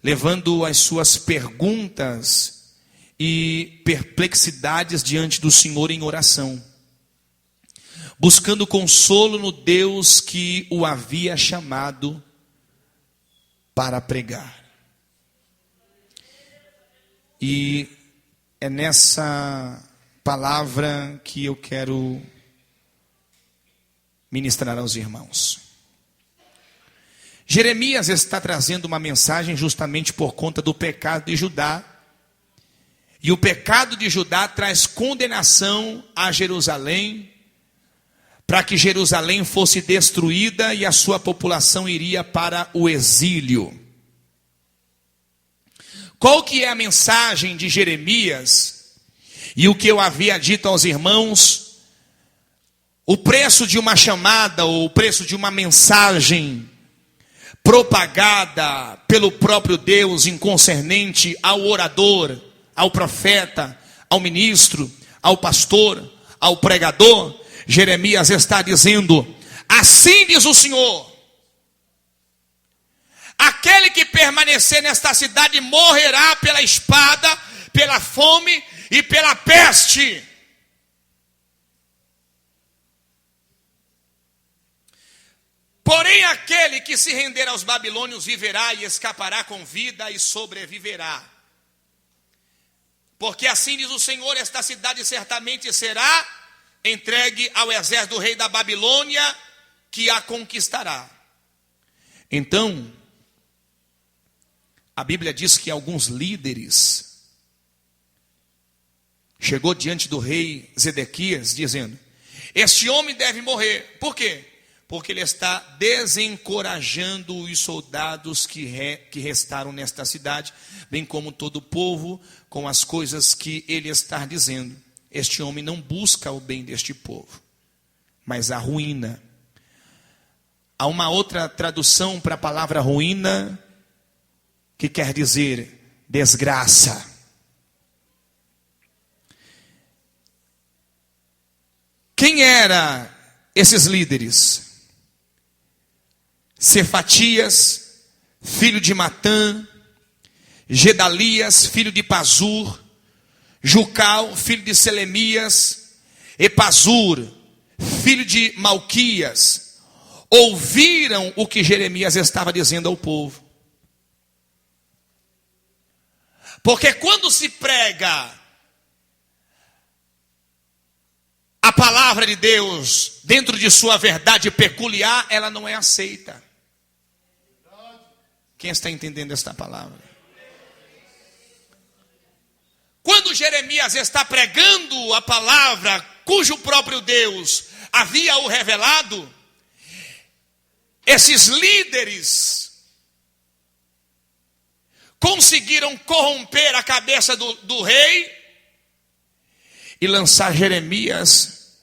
levando as suas perguntas e perplexidades diante do Senhor em oração, buscando consolo no Deus que o havia chamado para pregar. E é nessa palavra que eu quero ministrar aos irmãos. Jeremias está trazendo uma mensagem justamente por conta do pecado de Judá. E o pecado de Judá traz condenação a Jerusalém, para que Jerusalém fosse destruída e a sua população iria para o exílio. Qual que é a mensagem de Jeremias? E o que eu havia dito aos irmãos, o preço de uma chamada, ou o preço de uma mensagem propagada pelo próprio Deus, inconcernente ao orador, ao profeta, ao ministro, ao pastor, ao pregador. Jeremias está dizendo: assim diz o Senhor, aquele que permanecer nesta cidade morrerá pela espada, pela fome e pela peste. Porém, aquele que se render aos babilônios viverá e escapará com vida e sobreviverá. Porque assim diz o Senhor, esta cidade certamente será entregue ao exército do rei da Babilônia, que a conquistará. Então, a Bíblia diz que alguns líderes chegou diante do rei Zedequias dizendo: este homem deve morrer. Por quê? Porque ele está desencorajando os soldados que restaram nesta cidade, bem como todo o povo, com as coisas que ele está dizendo. Este homem não busca o bem deste povo, mas a ruína. Há uma outra tradução para a palavra ruína, que quer dizer desgraça. Quem eram esses líderes? Cefatias, filho de Matã, Gedalias, filho de Pazur, Jucal, filho de Selemias, Epazur, filho de Malquias, ouviram o que Jeremias estava dizendo ao povo. Porque quando se prega a palavra de Deus dentro de sua verdade peculiar, ela não é aceita. Quem está entendendo esta palavra? Quando Jeremias está pregando a palavra cujo próprio Deus havia o revelado, esses líderes conseguiram corromper a cabeça do rei e lançar Jeremias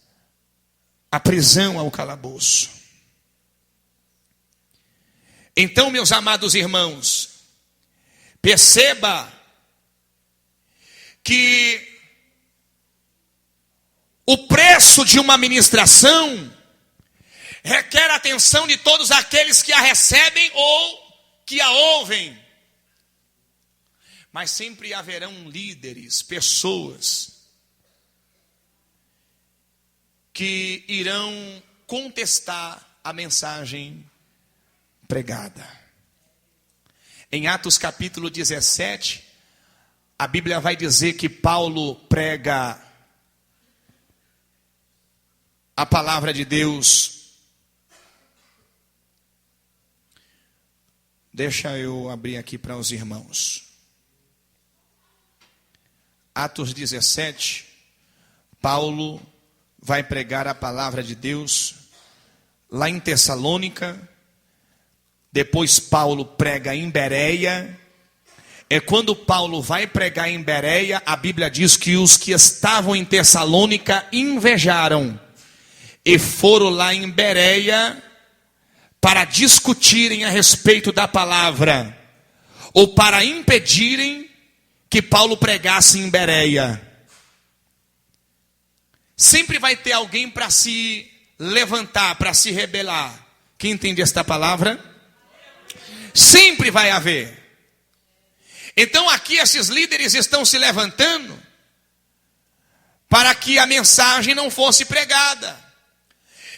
à prisão, ao calabouço. Então, meus amados irmãos, perceba que o preço de uma ministração requer a atenção de todos aqueles que a recebem ou que a ouvem. Mas sempre haverão líderes, pessoas que irão contestar a mensagem pregada. Em Atos capítulo 17, a Bíblia vai dizer que Paulo prega a palavra de Deus. Deixa eu abrir aqui para os irmãos. Atos 17, Paulo vai pregar a palavra de Deus lá em Tessalônica. Depois Paulo prega em Bereia. É quando Paulo vai pregar em Bereia, a Bíblia diz que os que estavam em Tessalônica invejaram e foram lá em Bereia para discutirem a respeito da palavra, ou para impedirem que Paulo pregasse em Bereia. Sempre vai ter alguém para se levantar, para se rebelar. Quem entende esta palavra? Sempre vai haver. Então aqui esses líderes estão se levantando para que a mensagem não fosse pregada.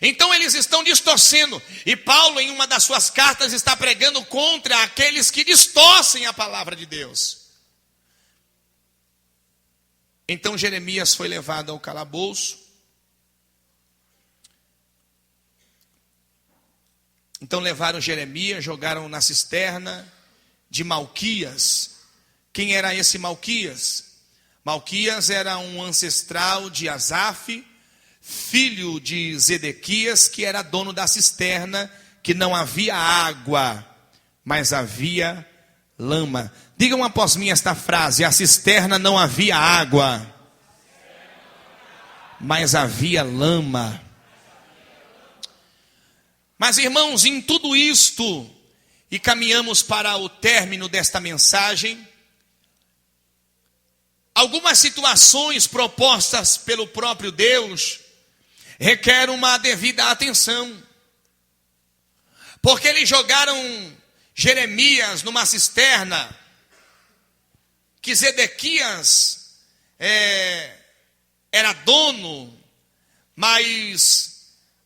Então eles estão distorcendo. E Paulo, em uma das suas cartas, está pregando contra aqueles que distorcem a palavra de Deus. Então Jeremias foi levado ao calabouço. Então levaram Jeremias, jogaram na cisterna de Malquias. Quem era esse Malquias? Malquias era um ancestral de Asaf, filho de Zedequias, que era dono da cisterna, que não havia água, mas havia lama. Digam após mim esta frase: a cisterna não havia água, mas havia lama. Mas irmãos, em tudo isto, e caminhamos para o término desta mensagem, algumas situações propostas pelo próprio Deus requerem uma devida atenção. Porque eles jogaram Jeremias numa cisterna que Zedequias era dono, mas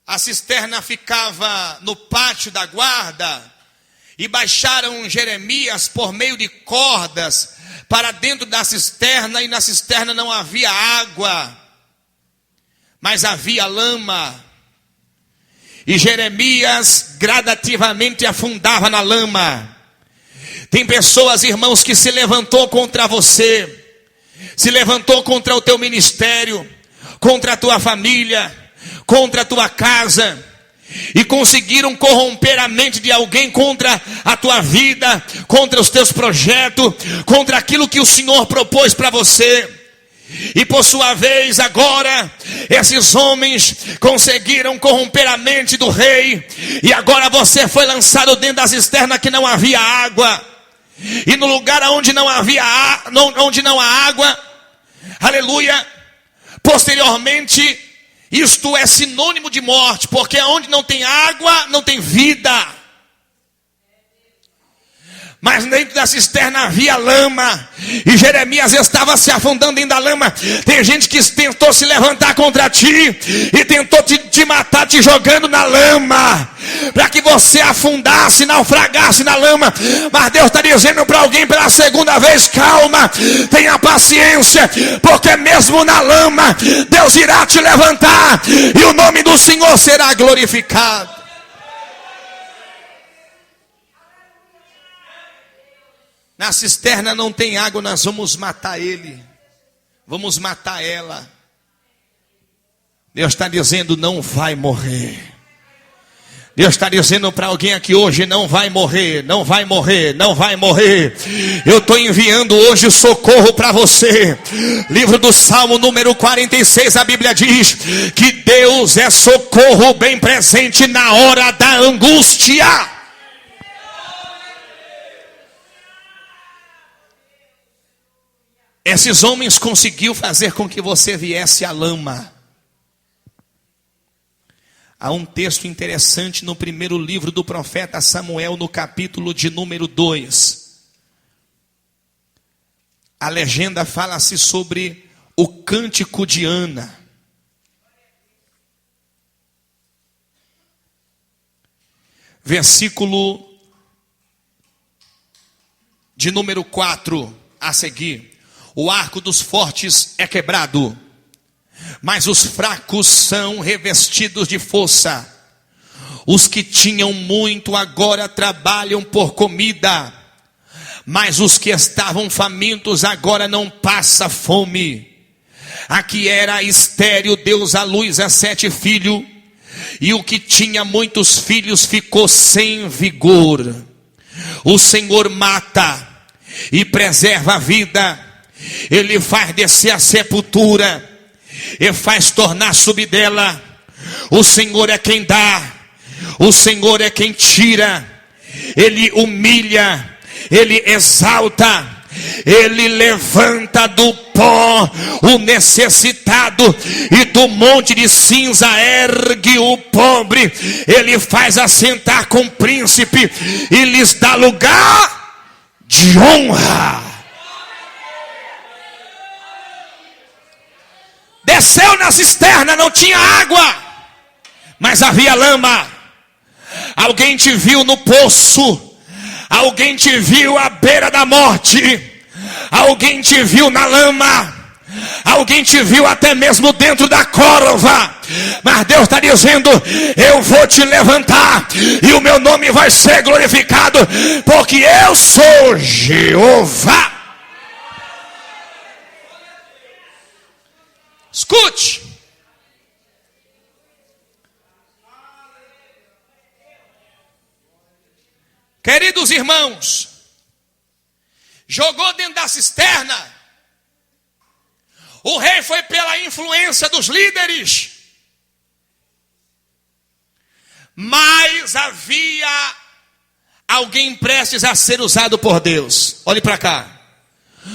a cisterna ficava no pátio da guarda, e baixaram Jeremias por meio de cordas para dentro da cisterna, e na cisterna não havia água, mas havia lama. E Jeremias gradativamente afundava na lama. Tem pessoas, irmãos, que se levantou contra você, se levantou contra o teu ministério, contra a tua família, contra a tua casa, e conseguiram corromper a mente de alguém contra a tua vida, contra os teus projetos, contra aquilo que o Senhor propôs para você. E por sua vez agora, esses homens conseguiram corromper a mente do rei, e agora você foi lançado dentro da cisterna que não havia água, e no lugar onde não há água, aleluia, posteriormente, isto é sinônimo de morte, porque onde não tem água, não tem vida. Mas dentro da cisterna havia lama, e Jeremias estava se afundando dentro da lama. Tem gente que tentou se levantar contra ti, e tentou te matar, te jogando na lama, para que você afundasse, naufragasse na lama. Mas Deus está dizendo para alguém pela segunda vez: calma, tenha paciência, porque mesmo na lama, Deus irá te levantar, e o nome do Senhor será glorificado. Na cisterna não tem água, nós vamos matar ele, vamos matar ela. Deus está dizendo: não vai morrer, Deus está dizendo para alguém aqui hoje: não vai morrer, não vai morrer, não vai morrer. Eu estou enviando hoje socorro para você. Livro do Salmo número 46, a Bíblia diz que Deus é socorro bem presente na hora da angústia. Esses homens conseguiram fazer com que você viesse à lama. Há um texto interessante no primeiro livro do profeta Samuel, no capítulo de número 2. A legenda fala-se sobre o cântico de Ana. Versículo de número 4 a seguir. O arco dos fortes é quebrado, mas os fracos são revestidos de força. Os que tinham muito agora trabalham por comida, mas os que estavam famintos agora não passa fome. A que era estéril deu à luz a 7 filhos, e o que tinha muitos filhos ficou sem vigor. O Senhor mata e preserva a vida. Ele faz descer a sepultura e faz tornar subir dela. O Senhor é quem dá, o Senhor é quem tira. Ele humilha, Ele exalta, Ele levanta do pó o necessitado, e do monte de cinza ergue o pobre. Ele faz assentar com o príncipe e lhes dá lugar de honra. Desceu na cisterna, não tinha água, mas havia lama. Alguém te viu no poço, alguém te viu à beira da morte, alguém te viu na lama, alguém te viu até mesmo dentro da cova. Mas Deus está dizendo: eu vou te levantar e o meu nome vai ser glorificado, porque eu sou Jeová. Escute. Queridos irmãos, jogou dentro da cisterna. O rei foi pela influência dos líderes, mas havia alguém prestes a ser usado por Deus. Olhe para cá.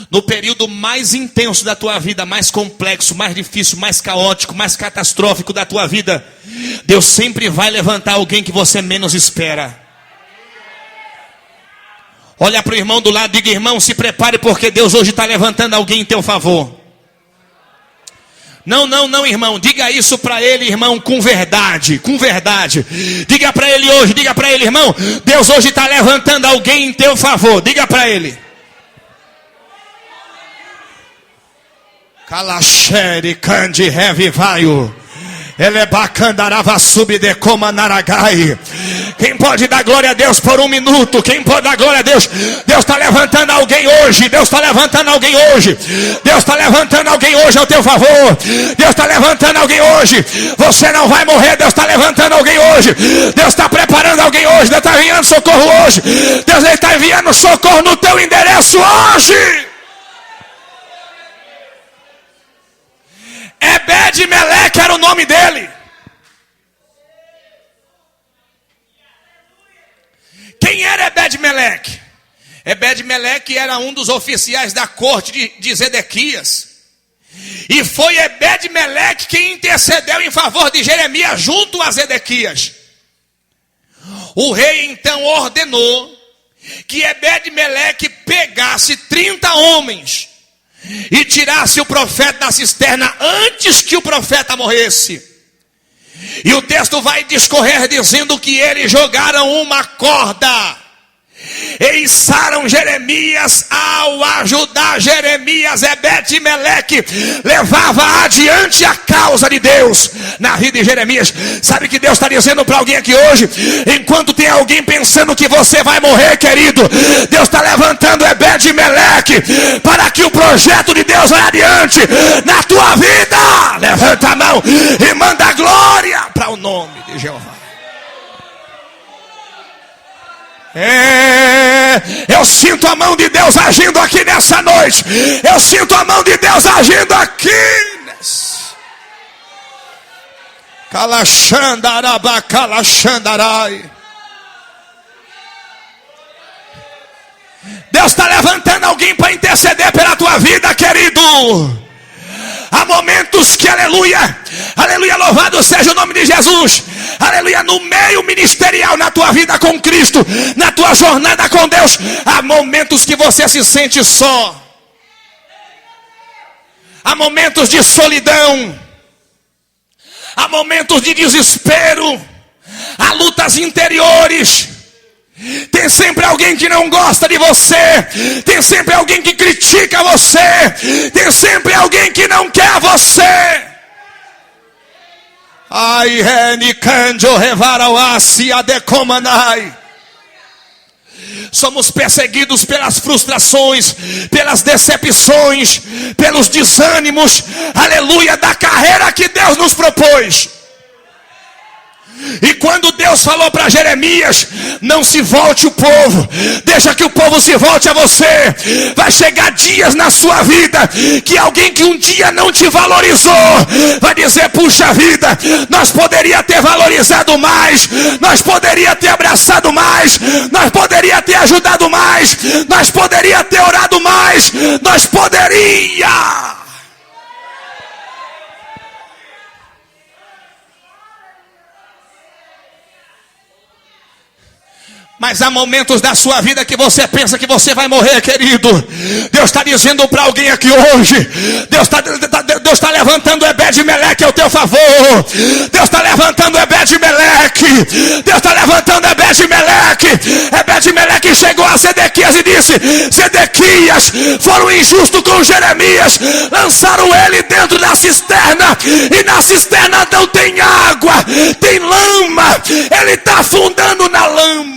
No período mais intenso da tua vida, mais complexo, mais difícil, mais caótico, mais catastrófico da tua vida, Deus sempre vai levantar alguém que você menos espera. Olha para o irmão do lado e diga: irmão, se prepare, porque Deus hoje está levantando alguém em teu favor. Não, irmão, diga isso para ele, irmão, com verdade, com verdade. Diga para ele hoje, diga para ele: irmão, Deus hoje está levantando alguém em teu favor. Diga para ele. Kalasheri kandi revivaio. Elebacandarava subdecoma naragai. Quem pode dar glória a Deus por um minuto? Quem pode dar glória a Deus? Deus está levantando alguém hoje. Deus está levantando alguém hoje. Deus está levantando alguém hoje ao teu favor. Deus está levantando alguém hoje. Você não vai morrer. Deus está levantando alguém hoje. Deus está preparando alguém hoje. Deus está enviando socorro hoje. Deus está enviando socorro no teu endereço hoje. Ebed-Meleque era o nome dele. Quem era Ebed-Meleque? Ebed-Meleque era um dos oficiais da corte de Zedequias. E foi Ebed-Meleque quem intercedeu em favor de Jeremias junto a Zedequias. O rei então ordenou que Ebed-Meleque pegasse 30 homens e tirasse o profeta da cisterna antes que o profeta morresse. E o texto vai discorrer dizendo que eles jogaram uma corda e içaram Jeremias. Ao ajudar Jeremias, Ebed-Meleque levava adiante a causa de Deus na vida de Jeremias. Sabe que Deus está dizendo para alguém aqui hoje? Enquanto tem alguém pensando que você vai morrer, querido, Deus está levantando Ebed-Meleque para que o projeto de Deus vá adiante na tua vida. Levanta a mão e manda glória para o nome de Jeová. Eu sinto a mão de Deus agindo aqui nessa noite. Eu sinto a mão de Deus agindo aqui. Calachandarabacalashandarai. Deus está levantando alguém para interceder pela tua vida, querido. Há momentos que, aleluia, aleluia, louvado seja o nome de Jesus, aleluia, no meio ministerial, na tua vida com Cristo, na tua jornada com Deus, há momentos que você se sente só, há momentos de solidão, há momentos de desespero, há lutas interiores. Tem sempre alguém que não gosta de você. Tem sempre alguém que critica você. Tem sempre alguém que não quer você. Ai, renicanjo revarauasi adecomanai. Somos perseguidos pelas frustrações, pelas decepções, pelos desânimos, aleluia, da carreira que Deus nos propôs. E quando Deus falou para Jeremias, não se volte o povo, deixa que o povo se volte a você. Vai chegar dias na sua vida que alguém que um dia não te valorizou vai dizer, puxa vida, nós poderia ter valorizado mais, nós poderia ter abraçado mais, nós poderia ter ajudado mais, nós poderia ter orado mais, nós poderia. Mas há momentos da sua vida que você pensa que você vai morrer, querido. Deus está dizendo para alguém aqui hoje. Deus está levantando Ebed-Meleque ao teu favor. Deus está levantando Ebed-Meleque. Deus está levantando Ebed-Meleque. Ebed-Meleque chegou a Zedequias e disse, Zedequias, foram injustos com Jeremias. Lançaram ele dentro da cisterna. E na cisterna não tem água, tem lama. Ele está afundando na lama.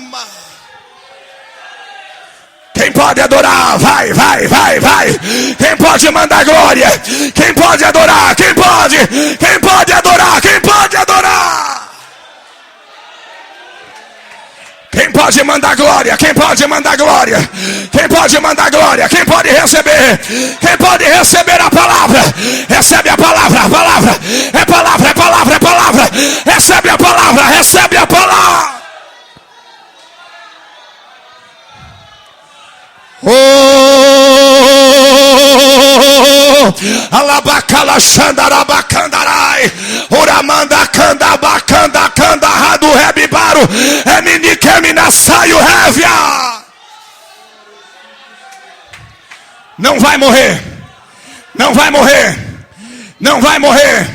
Quem pode adorar? Vai, vai, vai, vai. Quem pode mandar glória? Quem pode adorar? Quem pode? Quem pode adorar? Quem pode adorar? Quem pode mandar glória? Quem pode mandar glória? Quem pode mandar glória? Quem pode receber? Quem pode receber a palavra? Recebe a palavra, a palavra. É palavra, é palavra, é palavra. Recebe a palavra, recebe a palavra. Oh, alabacala xandarabacandarai, uramanda candabacanda candarrado rebibaro, eminiquemina saio révia. Não vai morrer, não vai morrer, não vai morrer.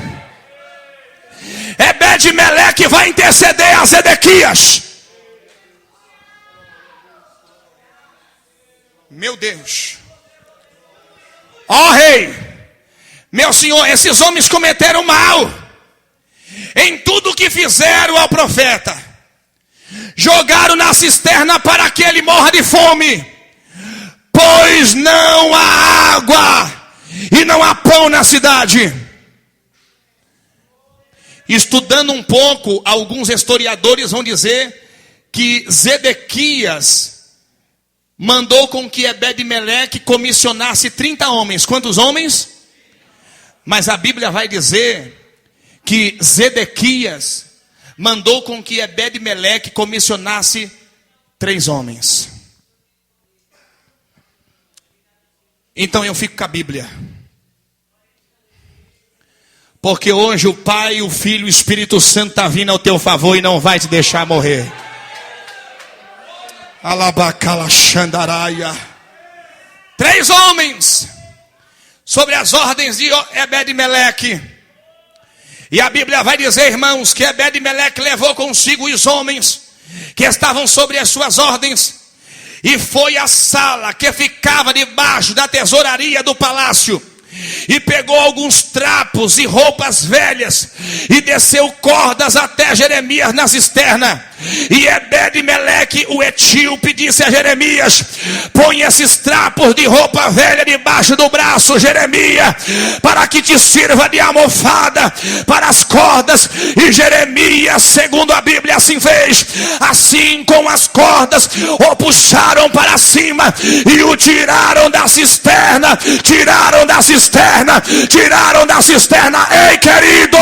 Ebed-Meleque vai interceder a Zedequias. Meu Deus, ó rei, meu senhor, esses homens cometeram mal em tudo que fizeram ao profeta. Jogaram na cisterna para que ele morra de fome, pois não há água e não há pão na cidade. Estudando um pouco, alguns historiadores vão dizer que Zedequias mandou com que Ebed-Meleque comissionasse 30 homens. Quantos homens? Mas a Bíblia vai dizer que Zedequias mandou com que Ebed-Meleque comissionasse 3 homens. Então eu fico com a Bíblia. Porque hoje o Pai, o Filho e o Espírito Santo está vindo ao teu favor e não vai te deixar morrer. Alabacala xandaraia. 3 homens sobre as ordens de Ebed-Meleque. E a Bíblia vai dizer, irmãos, que Ebed-Meleque levou consigo os homens que estavam sobre as suas ordens e foi à sala que ficava debaixo da tesouraria do palácio. e pegou alguns trapos e roupas velhas, e desceu cordas até Jeremias na cisterna. E Ebed-Meleque, o etíope, disse a Jeremias: põe esses trapos de roupa velha debaixo do braço, Jeremias, para que te sirva de almofada para as cordas. E Jeremias, segundo a Bíblia, assim fez. Assim, com as cordas, o puxaram para cima e o tiraram da cisterna. Tiraram da cisterna. Tiraram da cisterna. Ei, querido,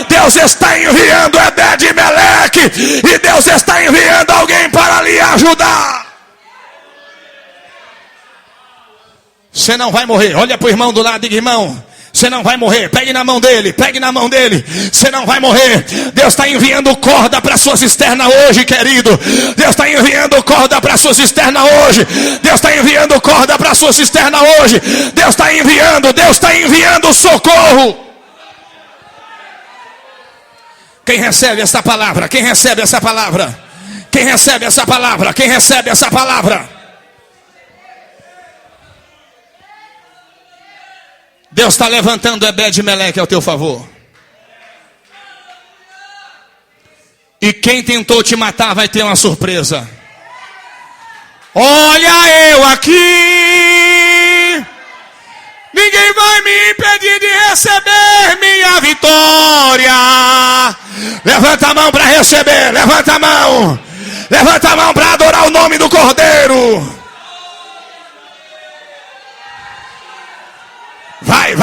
Deus está enviando Ebed-Meleque, e Deus está enviando alguém para lhe ajudar. Você não vai morrer. Olha para o irmão do lado e diga: irmão, você não vai morrer. Pegue na mão dele, pegue na mão dele. Você não vai morrer. Deus está enviando corda para a sua cisterna hoje, querido. Deus está enviando corda para a sua cisterna hoje. Deus está enviando corda para a sua cisterna hoje. Deus está enviando socorro. Quem recebe essa palavra? Quem recebe essa palavra? Quem recebe essa palavra? Quem recebe essa palavra? Deus está levantando Ebed-Meleque ao teu favor. E quem tentou te matar vai ter uma surpresa. Olha eu aqui. Ninguém vai me impedir de receber minha vitória. Levanta a mão para receber. Levanta a mão. Levanta a mão para adorar o nome do Cordeiro. Vai.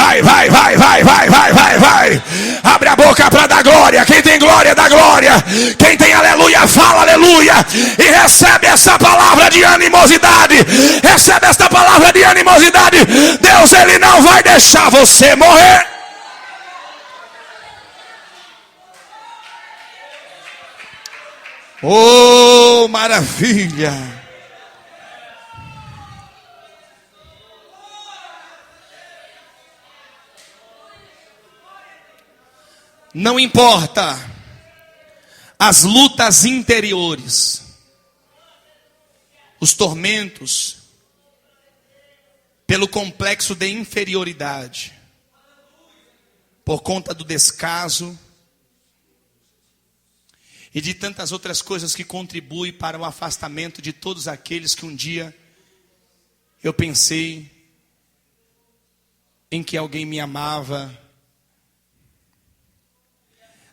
Abre a boca para dar glória. Quem tem glória, dá glória. Quem tem aleluia, fala aleluia. E recebe essa palavra de animosidade. Recebe esta palavra de animosidade. Deus, Ele não vai deixar você morrer. Oh, maravilha. Não importa as lutas interiores, os tormentos, pelo complexo de inferioridade, por conta do descaso e de tantas outras coisas que contribuem para o afastamento de todos aqueles que um dia eu pensei em que alguém me amava.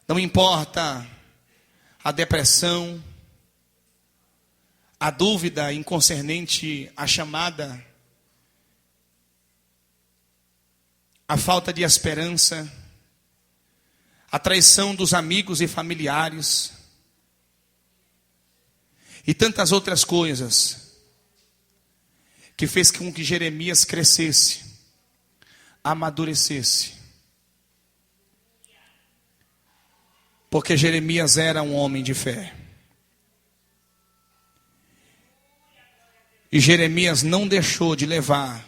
Não importa a depressão, a dúvida inconcernente à chamada, a falta de esperança, a traição dos amigos e familiares e tantas outras coisas que fez com que Jeremias crescesse, amadurecesse. Porque Jeremias era um homem de fé. E Jeremias não deixou de levar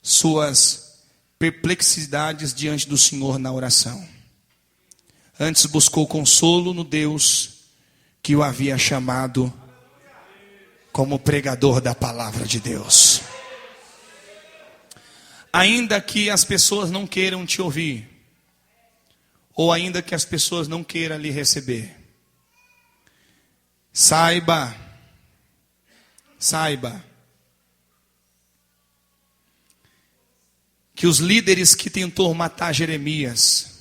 suas perplexidades diante do Senhor na oração. Antes buscou consolo no Deus que o havia chamado como pregador da palavra de Deus. Ainda que as pessoas não queiram te ouvir, ou ainda que as pessoas não queiram lhe receber, saiba que os líderes que tentou matar Jeremias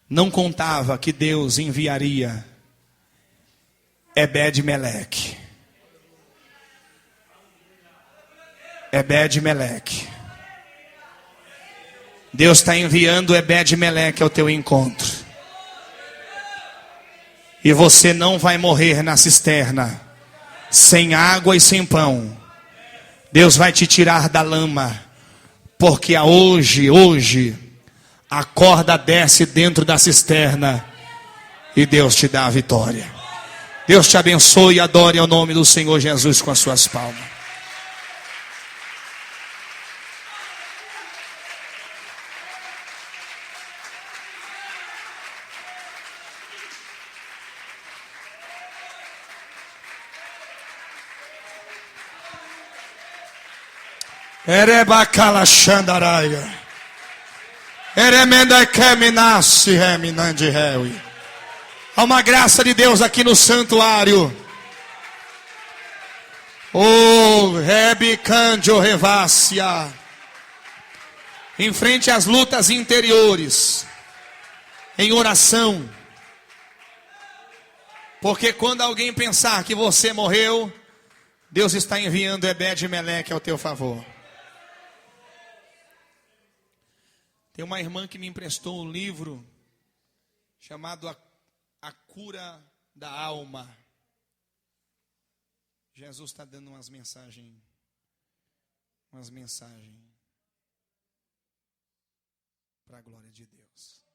não contava que Deus enviaria Ebed-Meleque. Ebed-Meleque. Deus está enviando Ebed-Meleque ao teu encontro. E você não vai morrer na cisterna, sem água e sem pão. Deus vai te tirar da lama, porque hoje a corda desce dentro da cisterna e Deus te dá a vitória. Deus te abençoe e adore ao nome do Senhor Jesus com as suas palmas. Erebacala Xandaraia. Eremenda Keminassi Reminandi Reui. Há uma graça de Deus aqui no santuário. Oh, Rebicandio Revácia. Enfrente as lutas interiores. Em oração. Porque quando alguém pensar que você morreu, Deus está enviando Ebed-Meleque ao teu favor. Tem uma irmã que me emprestou um livro chamado A Cura da Alma. Jesus está dando umas mensagens para a glória de Deus.